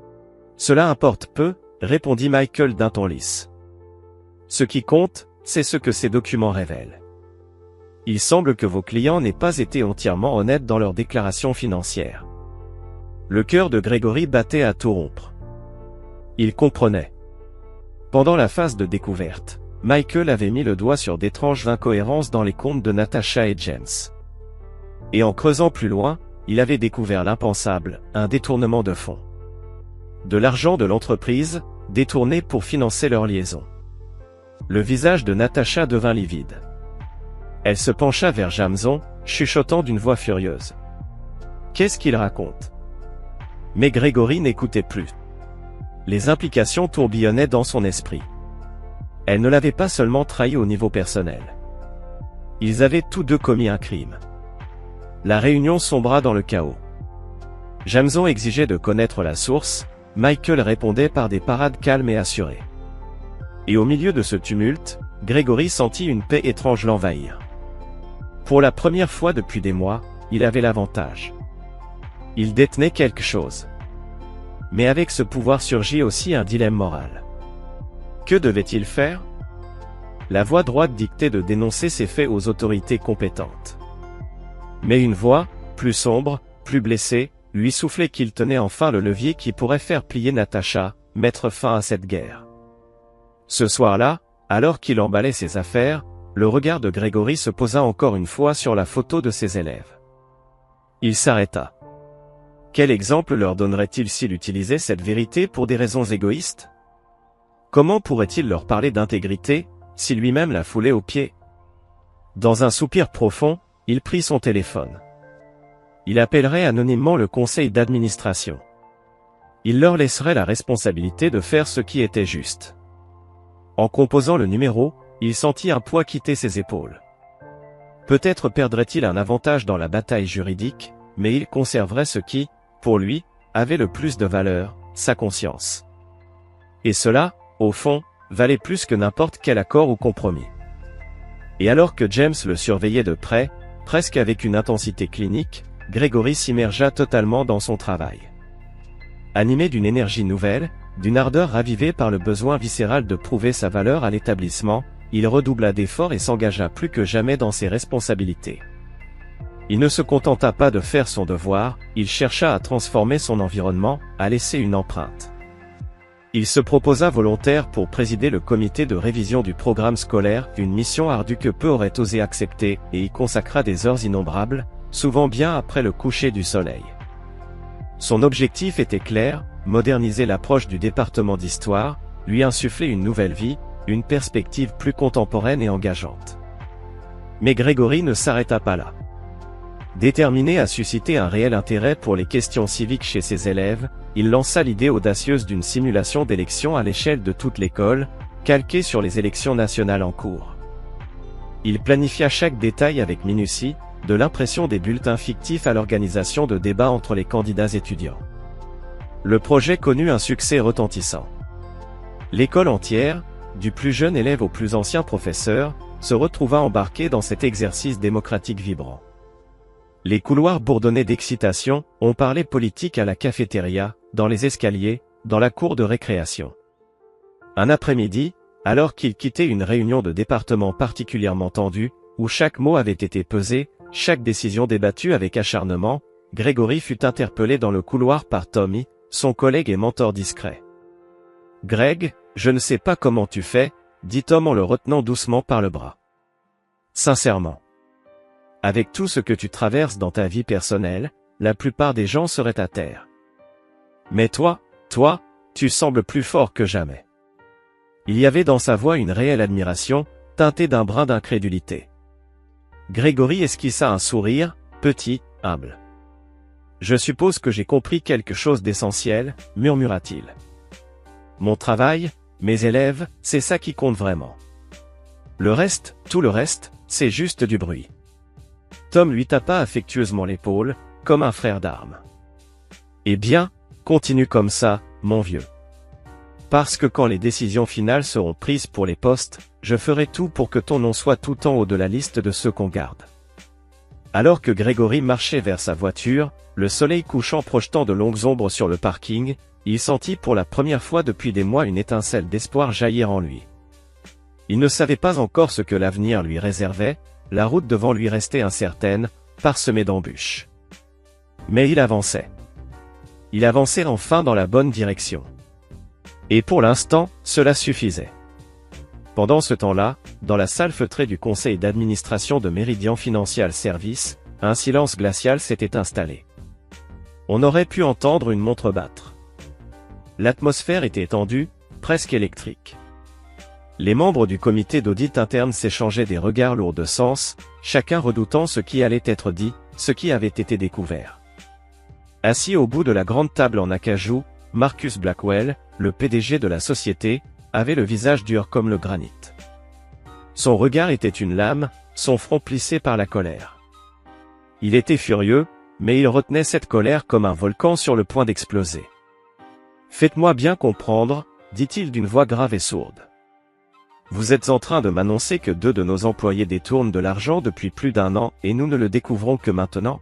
« Cela importe peu, » répondit Michael d'un ton lisse. « Ce qui compte, c'est ce que ces documents révèlent. Il semble que vos clients n'aient pas été entièrement honnêtes dans leurs déclarations financières. » Le cœur de Gregory battait à tout rompre. Il comprenait. Pendant la phase de découverte, Michael avait mis le doigt sur d'étranges incohérences dans les comptes de Natasha et James. Et en creusant plus loin, il avait découvert l'impensable, un détournement de fonds. De l'argent de l'entreprise, détourné pour financer leur liaison. Le visage de Natasha devint livide. Elle se pencha vers Jameson, chuchotant d'une voix furieuse. « Qu'est-ce qu'il raconte ?» Mais Gregory n'écoutait plus. Les implications tourbillonnaient dans son esprit. Elle ne l'avait pas seulement trahi au niveau personnel. Ils avaient tous deux commis un crime. La réunion sombra dans le chaos. Jameson exigeait de connaître la source, Michael répondait par des parades calmes et assurées. Et au milieu de ce tumulte, Gregory sentit une paix étrange l'envahir. Pour la première fois depuis des mois, il avait l'avantage. Il détenait quelque chose. Mais avec ce pouvoir surgit aussi un dilemme moral. Que devait-il faire? La voix droite dictait de dénoncer ces faits aux autorités compétentes. Mais une voix, plus sombre, plus blessée, lui soufflait qu'il tenait enfin le levier qui pourrait faire plier Natasha, mettre fin à cette guerre. Ce soir-là, alors qu'il emballait ses affaires, le regard de Gregory se posa encore une fois sur la photo de ses élèves. Il s'arrêta. Quel exemple leur donnerait-il s'il utilisait cette vérité pour des raisons égoïstes? Comment pourrait-il leur parler d'intégrité, si lui-même la foulait aux pieds? Dans un soupir profond, il prit son téléphone. Il appellerait anonymement le conseil d'administration. Il leur laisserait la responsabilité de faire ce qui était juste. En composant le numéro, il sentit un poids quitter ses épaules. Peut-être perdrait-il un avantage dans la bataille juridique, mais il conserverait ce qui, pour lui, avait le plus de valeur, sa conscience. Et cela, au fond, valait plus que n'importe quel accord ou compromis. Et alors que James le surveillait de près, presque avec une intensité clinique, Gregory s'immergea totalement dans son travail. Animé d'une énergie nouvelle, d'une ardeur ravivée par le besoin viscéral de prouver sa valeur à l'établissement, il redoubla d'efforts et s'engagea plus que jamais dans ses responsabilités. Il ne se contenta pas de faire son devoir, il chercha à transformer son environnement, à laisser une empreinte. Il se proposa volontaire pour présider le comité de révision du programme scolaire, une mission ardue que peu auraient osé accepter, et y consacra des heures innombrables, souvent bien après le coucher du soleil. Son objectif était clair, moderniser l'approche du département d'histoire, lui insuffler une nouvelle vie, une perspective plus contemporaine et engageante. Mais Gregory ne s'arrêta pas là. Déterminé à susciter un réel intérêt pour les questions civiques chez ses élèves, il lança l'idée audacieuse d'une simulation d'élection à l'échelle de toute l'école, calquée sur les élections nationales en cours. Il planifia chaque détail avec minutie, de l'impression des bulletins fictifs à l'organisation de débats entre les candidats étudiants. Le projet connut un succès retentissant. L'école entière, du plus jeune élève au plus ancien professeur, se retrouva embarquée dans cet exercice démocratique vibrant. Les couloirs bourdonnaient d'excitation, on parlait politique à la cafétéria, dans les escaliers, dans la cour de récréation. Un après-midi, Alors qu'il quittait une réunion de département particulièrement tendue, où chaque mot avait été pesé, chaque décision débattue avec acharnement, Gregory fut interpellé dans le couloir par Tommy, son collègue et mentor discret. « Greg, je ne sais pas comment tu fais, » dit Tom en le retenant doucement par le bras. « Sincèrement. Avec tout ce que tu traverses dans ta vie personnelle, la plupart des gens seraient à terre. Mais toi, tu sembles plus fort que jamais. » Il y avait dans sa voix une réelle admiration, teintée d'un brin d'incrédulité. Gregory esquissa un sourire, petit, humble. « Je suppose que j'ai compris quelque chose d'essentiel, » murmura-t-il. « Mon travail, mes élèves, c'est ça qui compte vraiment. Le reste, tout le reste, c'est juste du bruit. » Tom lui tapa affectueusement l'épaule, comme un frère d'armes. « Eh bien, continue comme ça, mon vieux. Parce que quand les décisions finales seront prises pour les postes, je ferai tout pour que ton nom soit tout en haut de la liste de ceux qu'on garde. » Alors que Gregory marchait vers sa voiture, le soleil couchant projetant de longues ombres sur le parking, il sentit pour la première fois depuis des mois une étincelle d'espoir jaillir en lui. Il ne savait pas encore ce que l'avenir lui réservait, la route devant lui restait incertaine, parsemée d'embûches. Mais il avançait. Il avançait enfin dans la bonne direction. Et pour l'instant, cela suffisait. Pendant ce temps-là, dans la salle feutrée du conseil d'administration de Meridian Financial Services, un silence glacial s'était installé. On aurait pu entendre une montre battre. L'atmosphère était tendue, presque électrique. Les membres du comité d'audit interne s'échangeaient des regards lourds de sens, chacun redoutant ce qui allait être dit, ce qui avait été découvert. Assis au bout de la grande table en acajou, Marcus Blackwell, le PDG de la société, avait le visage dur comme le granit. Son regard était une lame, son front plissé par la colère. Il était furieux, mais il retenait cette colère comme un volcan sur le point d'exploser. « Faites-moi bien comprendre, » dit-il d'une voix grave et sourde. « Vous êtes en train de m'annoncer que 2 de nos employés détournent de l'argent depuis plus d'1 an et nous ne le découvrons que maintenant ?»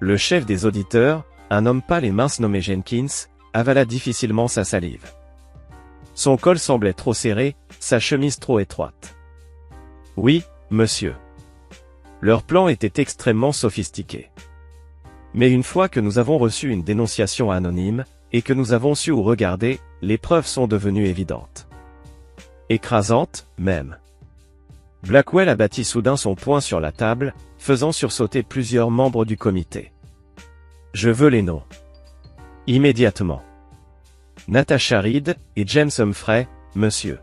Le chef des auditeurs, un homme pâle et mince nommé Jenkins, avala difficilement sa salive. Son col semblait trop serré, sa chemise trop étroite. « Oui, monsieur. Leur plan était extrêmement sophistiqué. Mais une fois que nous avons reçu une dénonciation anonyme, et que nous avons su où regarder, les preuves sont devenues évidentes. Écrasantes, même. » Blackwell abattit soudain son poing sur la table, faisant sursauter plusieurs membres du comité. « Je veux les noms. Immédiatement. Natasha Reed et James Humphrey, monsieur.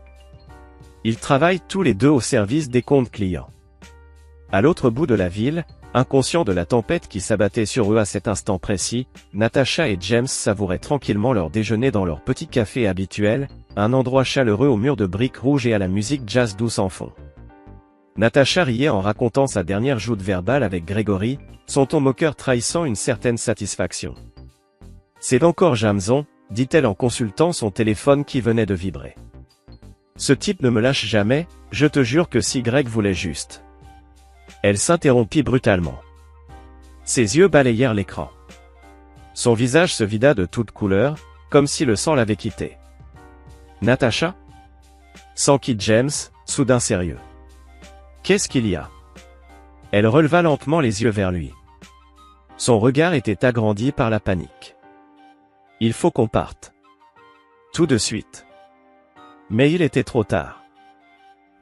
Ils travaillent tous les 2 au service des comptes clients. » À l'autre bout de la ville, inconscients de la tempête qui s'abattait sur eux à cet instant précis, Natasha et James savouraient tranquillement leur déjeuner dans leur petit café habituel, un endroit chaleureux aux murs de briques rouges et à la musique jazz douce en fond. Natasha riait en racontant sa dernière joute verbale avec Gregory, son ton moqueur trahissant une certaine satisfaction. « C'est encore Jameson, » dit-elle en consultant son téléphone qui venait de vibrer. « Ce type ne me lâche jamais, je te jure que si Greg voulait juste. » Elle s'interrompit brutalement. Ses yeux balayèrent l'écran. Son visage se vida de toutes couleurs, comme si le sang l'avait quitté. « Natasha ?» s'enquit James, soudain sérieux. « Qu'est-ce qu'il y a ?» Elle releva lentement les yeux vers lui. Son regard était agrandi par la panique. « Il faut qu'on parte. Tout de suite. » Mais il était trop tard.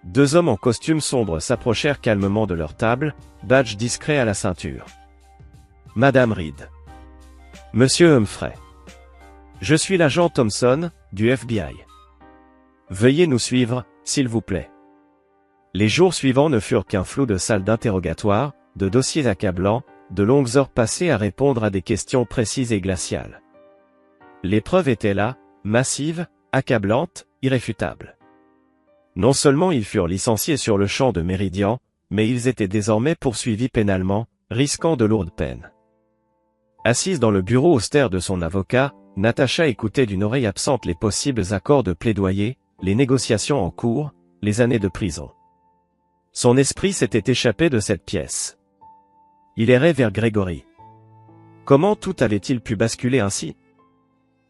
2 hommes en costume sombre s'approchèrent calmement de leur table, badge discret à la ceinture. « Madame Reed. Monsieur Humphrey. Je suis l'agent Thompson, du FBI. Veuillez nous suivre, s'il vous plaît. » Les jours suivants ne furent qu'un flot de salles d'interrogatoire, de dossiers accablants, de longues heures passées à répondre à des questions précises et glaciales. Les preuves étaient là, massives, accablantes, irréfutables. Non seulement ils furent licenciés sur le champ de Meridian, mais ils étaient désormais poursuivis pénalement, risquant de lourdes peines. Assise dans le bureau austère de son avocat, Natasha écoutait d'une oreille absente les possibles accords de plaidoyer, les négociations en cours, les années de prison. Son esprit s'était échappé de cette pièce. Il errait vers Gregory. Comment tout avait-il pu basculer ainsi?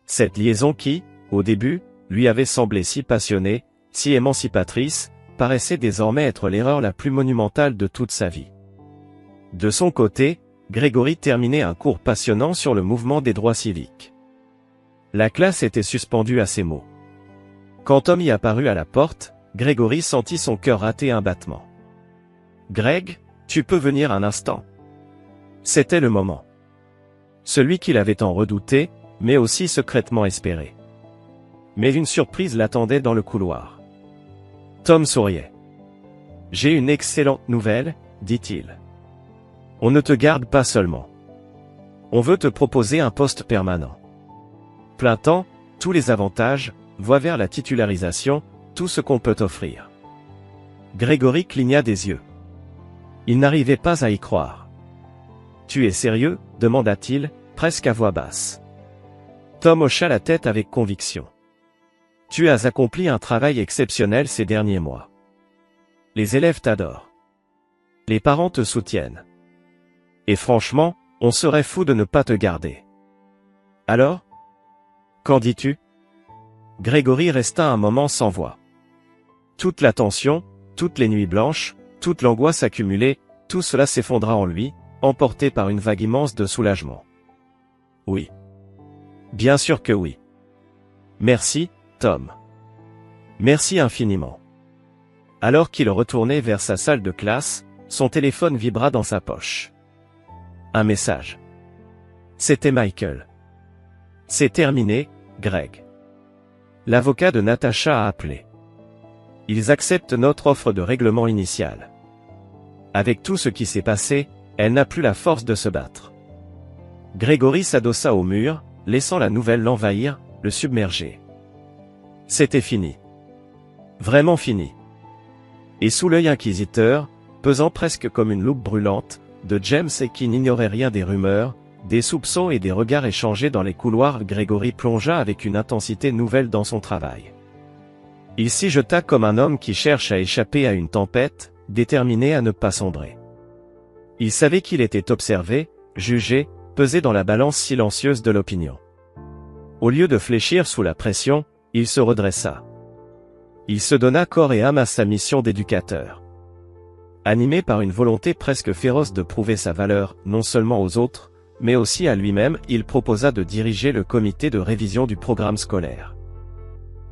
Cette liaison qui, au début, lui avait semblé si passionnée, si émancipatrice, paraissait désormais être l'erreur la plus monumentale de toute sa vie. De son côté, Grégory terminait un cours passionnant sur le mouvement des droits civiques. La classe était suspendue à ces mots. Quand Tommy apparut à la porte, Grégory sentit son cœur rater un battement. « Greg, tu peux venir un instant ?» C'était le moment. Celui qu'il avait tant redouté, mais aussi secrètement espéré. Mais une surprise l'attendait dans le couloir. Tom souriait. « J'ai une excellente nouvelle, dit-il. On ne te garde pas seulement. On veut te proposer un poste permanent. Plein temps, tous les avantages, voie vers la titularisation, tout ce qu'on peut t'offrir. » Grégory cligna des yeux. Il n'arrivait pas à y croire. « Tu es sérieux ?» demanda-t-il, presque à voix basse. Tom hocha la tête avec conviction. « Tu as accompli un travail exceptionnel ces derniers mois. Les élèves t'adorent. Les parents te soutiennent. Et franchement, on serait fou de ne pas te garder. Alors? Qu'en dis-tu? » Grégory resta un moment sans voix. Toute la tension, toutes les nuits blanches, toute l'angoisse accumulée, tout cela s'effondra en lui, emporté par une vague immense de soulagement. Oui. Bien sûr que oui. Merci, Tom. Merci infiniment. Alors qu'il retournait vers sa salle de classe, son téléphone vibra dans sa poche. Un message. C'était Michael. C'est terminé, Greg. L'avocat de Natacha a appelé. Ils acceptent notre offre de règlement initial. Avec tout ce qui s'est passé, elle n'a plus la force de se battre. Grégory s'adossa au mur, laissant la nouvelle l'envahir, le submerger. C'était fini. Vraiment fini. Et sous l'œil inquisiteur, pesant presque comme une loupe brûlante, de James et qui n'ignorait rien des rumeurs, des soupçons et des regards échangés dans les couloirs, Grégory plongea avec une intensité nouvelle dans son travail. Il s'y jeta comme un homme qui cherche à échapper à une tempête, déterminé à ne pas sombrer. Il savait qu'il était observé, jugé, pesé dans la balance silencieuse de l'opinion. Au lieu de fléchir sous la pression, il se redressa. Il se donna corps et âme à sa mission d'éducateur. Animé par une volonté presque féroce de prouver sa valeur, non seulement aux autres, mais aussi à lui-même, il proposa de diriger le comité de révision du programme scolaire.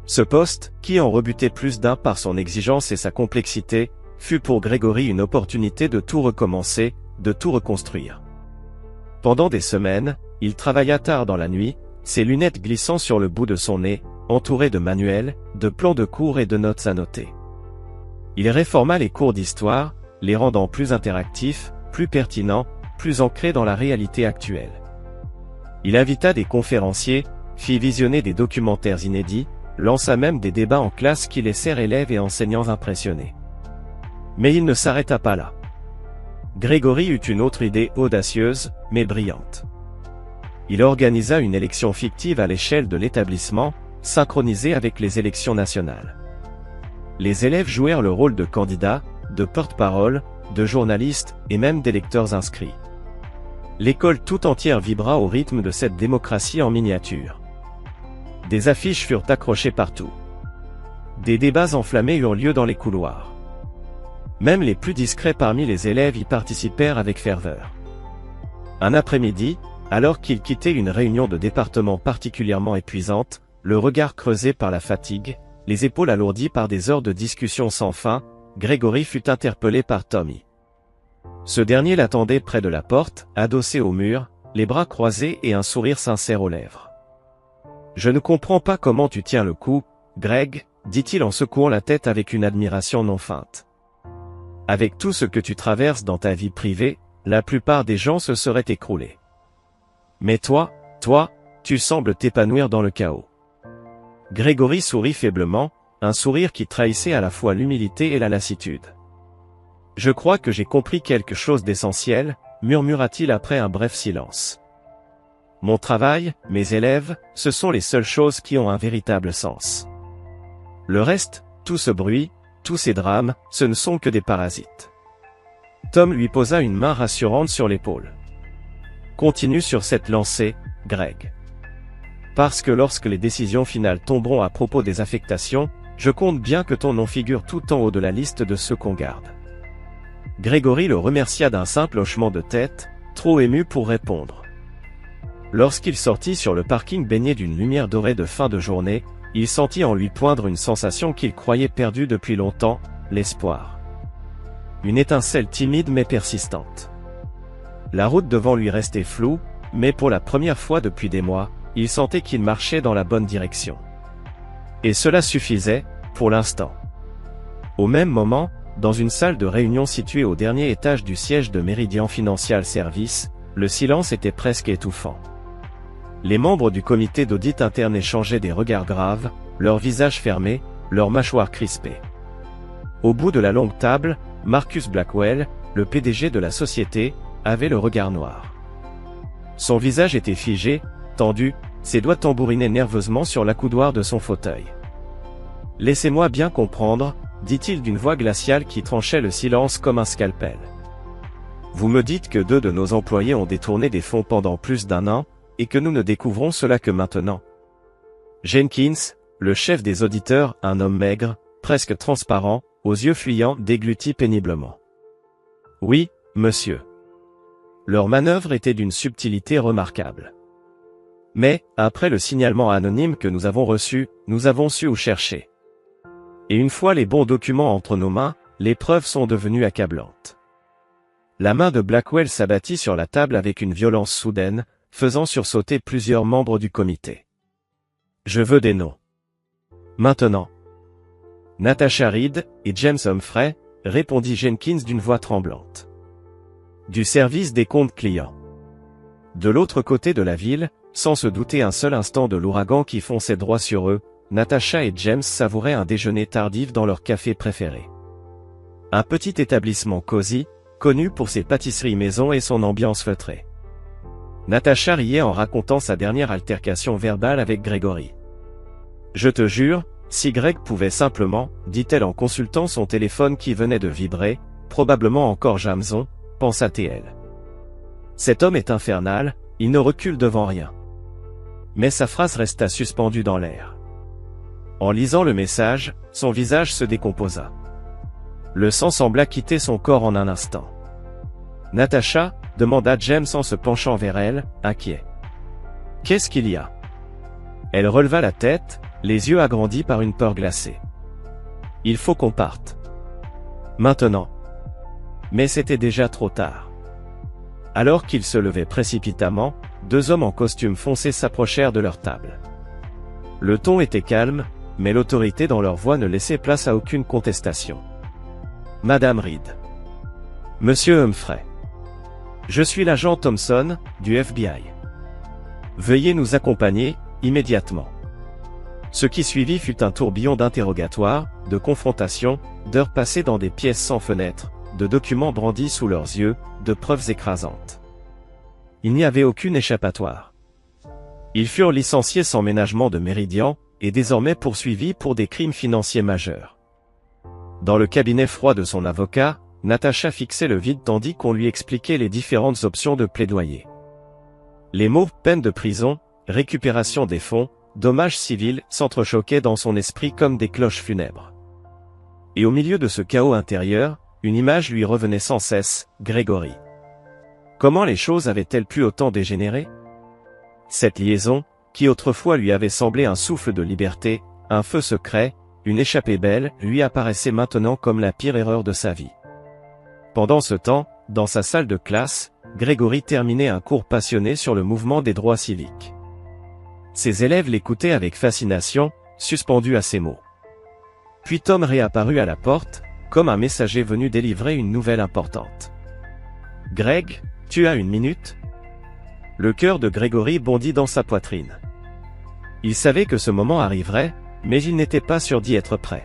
Ce poste, qui en rebutait plus d'un par son exigence et sa complexité, fut pour Grégory une opportunité de tout recommencer, de tout reconstruire. Pendant des semaines, il travailla tard dans la nuit, ses lunettes glissant sur le bout de son nez, entouré de manuels, de plans de cours et de notes à noter. Il réforma les cours d'histoire, les rendant plus interactifs, plus pertinents, plus ancrés dans la réalité actuelle. Il invita des conférenciers, fit visionner des documentaires inédits, lança même des débats en classe qui laissèrent élèves et enseignants impressionnés. Mais il ne s'arrêta pas là. Grégory eut une autre idée audacieuse, mais brillante. Il organisa une élection fictive à l'échelle de l'établissement, synchronisée avec les élections nationales. Les élèves jouèrent le rôle de candidats, de porte-parole, de journalistes et même d'électeurs inscrits. L'école tout entière vibra au rythme de cette démocratie en miniature. Des affiches furent accrochées partout. Des débats enflammés eurent lieu dans les couloirs. Même les plus discrets parmi les élèves y participèrent avec ferveur. Un après-midi, alors qu'il quittait une réunion de département particulièrement épuisante, le regard creusé par la fatigue, les épaules alourdies par des heures de discussion sans fin, Grégory fut interpellé par Tommy. Ce dernier l'attendait près de la porte, adossé au mur, les bras croisés et un sourire sincère aux lèvres. « Je ne comprends pas comment tu tiens le coup, Greg, » dit-il en secouant la tête avec une admiration non feinte. « Avec tout ce que tu traverses dans ta vie privée, la plupart des gens se seraient écroulés. Mais toi, tu sembles t'épanouir dans le chaos. » Grégory sourit faiblement, un sourire qui trahissait à la fois l'humilité et la lassitude. « Je crois que j'ai compris quelque chose d'essentiel, » murmura-t-il après un bref silence. « Mon travail, mes élèves, ce sont les seules choses qui ont un véritable sens. Le reste, tout ce bruit, tous ces drames, ce ne sont que des parasites. » Tom lui posa une main rassurante sur l'épaule. « Continue sur cette lancée, Greg. Parce que lorsque les décisions finales tomberont à propos des affectations, Je compte bien que ton nom figure tout en haut de la liste de ceux qu'on garde. » Grégory le remercia d'un simple hochement de tête, trop ému pour répondre. Lorsqu'il sortit sur le parking baigné d'une lumière dorée de fin de journée, il sentit en lui poindre une sensation qu'il croyait perdue depuis longtemps, l'espoir. Une étincelle timide mais persistante. La route devant lui restait floue, mais pour la première fois depuis des mois, il sentait qu'il marchait dans la bonne direction. Et cela suffisait, pour l'instant. Au même moment, dans une salle de réunion située au dernier étage du siège de Meridian Financial Services, le silence était presque étouffant. Les membres du comité d'audit interne échangeaient des regards graves, leurs visages fermés, leurs mâchoires crispées. Au bout de la longue table, Marcus Blackwell, le PDG de la société, avait le regard noir. Son visage était figé, tendu, ses doigts tambourinaient nerveusement sur l'accoudoir de son fauteuil. « Laissez-moi bien comprendre, » dit-il d'une voix glaciale qui tranchait le silence comme un scalpel. « Vous me dites que 2 de nos employés ont détourné des fonds pendant plus d'1 an, et que nous ne découvrons cela que maintenant. » Jenkins, le chef des auditeurs, un homme maigre, presque transparent, aux yeux fuyants, déglutit péniblement. « Oui, monsieur. » Leur manœuvre était d'une subtilité remarquable. Mais, après le signalement anonyme que nous avons reçu, nous avons su où chercher. Et une fois les bons documents entre nos mains, les preuves sont devenues accablantes. La main de Blackwell s'abattit sur la table avec une violence soudaine, faisant sursauter plusieurs membres du comité. « Je veux des noms. Maintenant. » Natasha Reed et James Humphrey, répondit Jenkins d'une voix tremblante. Du service des comptes clients. De l'autre côté de la ville, sans se douter un seul instant de l'ouragan qui fonçait droit sur eux, Natasha et James savouraient un déjeuner tardif dans leur café préféré. Un petit établissement cosy, connu pour ses pâtisseries maison et son ambiance feutrée. Natasha riait en racontant sa dernière altercation verbale avec Grégory. « Je te jure, si Greg pouvait simplement, dit-elle en consultant son téléphone qui venait de vibrer, probablement encore Jameson, pensa-t-elle. Cet homme est infernal, il ne recule devant rien. » Mais sa phrase resta suspendue dans l'air. En lisant le message, son visage se décomposa. Le sang sembla quitter son corps en un instant. « Natasha ?» demanda James en se penchant vers elle, inquiet. « Qu'est-ce qu'il y a ?» Elle releva la tête, les yeux agrandis par une peur glacée. « Il faut qu'on parte. Maintenant. » Mais c'était déjà trop tard. Alors qu'ils se levaient précipitamment, 2 hommes en costume foncé s'approchèrent de leur table. Le ton était calme, mais l'autorité dans leur voix ne laissait place à aucune contestation. « Madame Reed. Monsieur Humphrey. Je suis l'agent Thompson, du FBI. Veuillez nous accompagner, immédiatement. » Ce qui suivit fut un tourbillon d'interrogatoires, de confrontations, d'heures passées dans des pièces sans fenêtres, de documents brandis sous leurs yeux, de preuves écrasantes. Il n'y avait aucune échappatoire. Ils furent licenciés sans ménagement de Meridian, et désormais poursuivis pour des crimes financiers majeurs. Dans le cabinet froid de son avocat, Natasha fixait le vide tandis qu'on lui expliquait les différentes options de plaidoyer. Les mots « peine de prison »,« récupération des fonds »,« dommages civils » s'entrechoquaient dans son esprit comme des cloches funèbres. Et au milieu de ce chaos intérieur, une image lui revenait sans cesse, Grégory. Comment les choses avaient-elles pu autant dégénérer? Cette liaison, qui autrefois lui avait semblé un souffle de liberté, un feu secret, une échappée belle, lui apparaissait maintenant comme la pire erreur de sa vie. Pendant ce temps, dans sa salle de classe, Grégory terminait un cours passionné sur le mouvement des droits civiques. Ses élèves l'écoutaient avec fascination, suspendus à ses mots. Puis Tom réapparut à la porte, comme un messager venu délivrer une nouvelle importante. « Greg, tu as 1 minute ?» Le cœur de Grégory bondit dans sa poitrine. Il savait que ce moment arriverait, mais il n'était pas sûr d'y être prêt.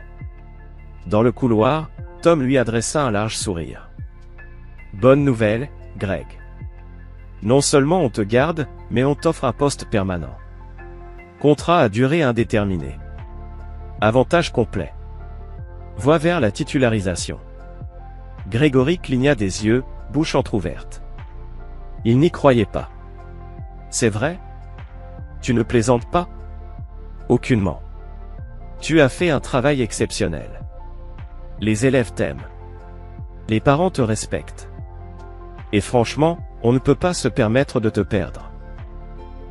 Dans le couloir, Tom lui adressa un large sourire. « Bonne nouvelle, Greg. Non seulement on te garde, mais on t'offre un poste permanent. Contrat à durée indéterminée. Avantage complet. Voie vers la titularisation. » Grégory cligna des yeux, bouche entrouverte. Il n'y croyait pas. « C'est vrai? Tu ne plaisantes pas? » Aucunement. Tu as fait un travail exceptionnel. Les élèves t'aiment. Les parents te respectent. Et franchement, on ne peut pas se permettre de te perdre.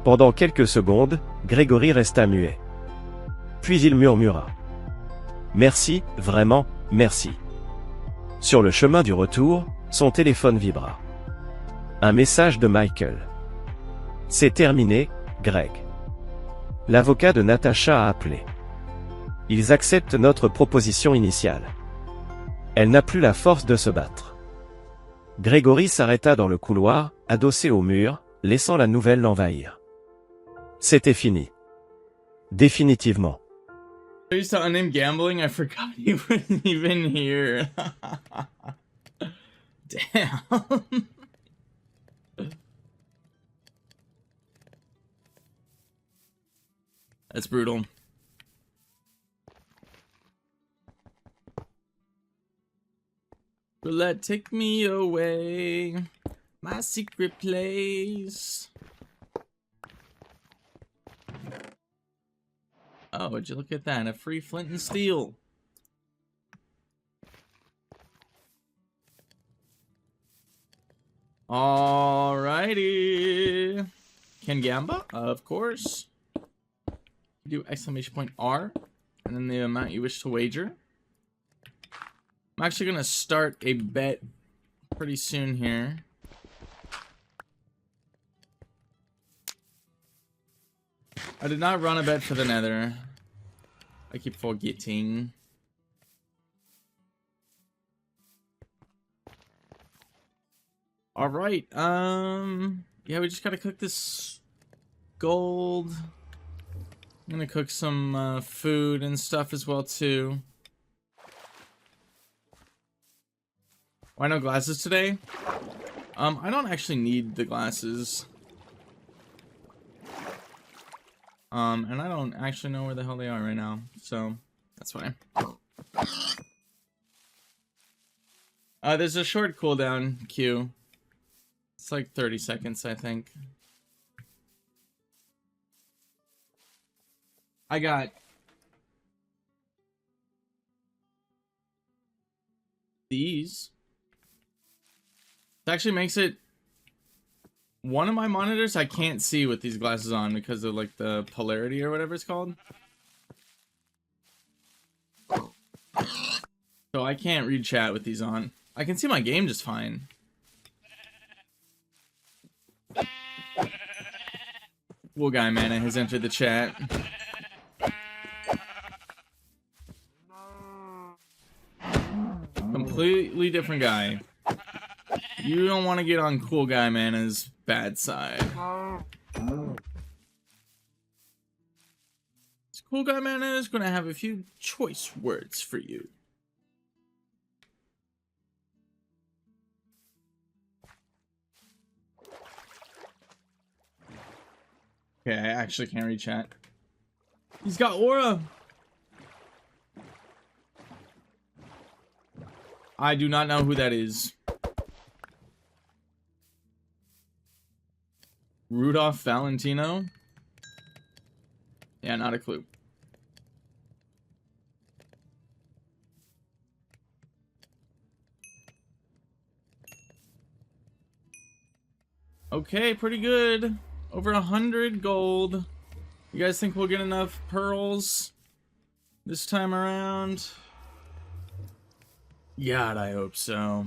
Pendant quelques secondes, Grégory resta muet. Puis il murmura. Merci, vraiment, merci. Sur le chemin du retour, son téléphone vibra. Un message de Michael. C'est terminé, Greg. L'avocat de Natacha a appelé. Ils acceptent notre proposition initiale. Elle n'a plus la force de se battre. Grégory s'arrêta dans le couloir, adossé au mur, laissant la nouvelle l'envahir. C'était fini. Définitivement. I used to unnamed gambling. I forgot he wasn't even here. Damn. That's brutal. Roulette, take me away. My secret place. Oh, would you look at that? A free flint and steel. Alrighty. Kengamba, of course. Do exclamation point R, and then the amount you wish to wager. I'm actually gonna start a bet pretty soon here. I did not run a bet for the Nether. I keep forgetting. All right. Yeah, we just gotta cook this gold. I'm gonna cook some food and stuff as well too. Why no glasses today? I don't actually need the glasses. And I don't actually know where the hell they are right now, so that's fine. There's a short cooldown queue. It's like 30 seconds, I think. I got these. It actually makes it one of my monitors I can't see with these glasses on because of like the polarity or whatever it's called. So I can't read chat with these on. I can see my game just fine. Cool guy Mana has entered the chat. Completely different guy. You don't want to get on Cool Guy Mana's bad side. Cool Guy Mana is going to have a few choice words for you. Okay, I actually can't read chat. He's got aura. I do not know who that is. Rudolph Valentino? Yeah, not a clue. Okay, pretty good. Over 100 gold. You guys think we'll get enough pearls this time around? God, I hope so.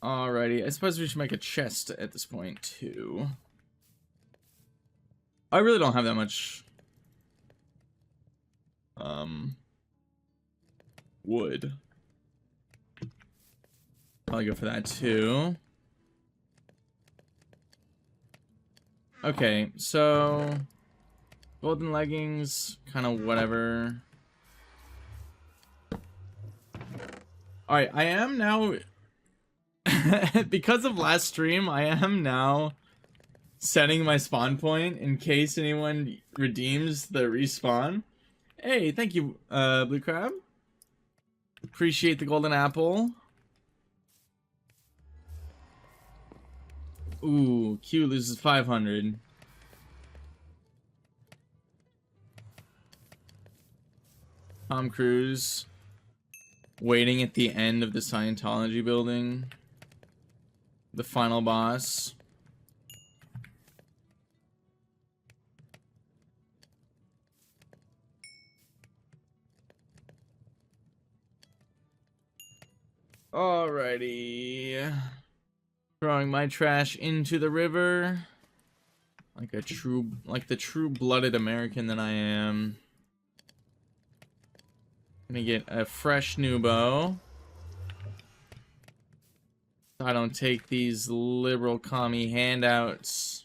Alrighty, I suppose we should make a chest at this point, too. I really don't have that much wood. I'll go for that, too. Okay, so golden leggings, kind of whatever. Alright, I am now... because of last stream, I am now setting my spawn point in case anyone redeems the respawn. Hey, thank you, Blue Crab. Appreciate the golden apple. Ooh, Q loses 500. Tom Cruise waiting at the end of the Scientology building. The final boss. Alrighty. Throwing my trash into the river. Like the true-blooded American that I am. Gonna get a fresh new bow. I don't take these liberal commie handouts.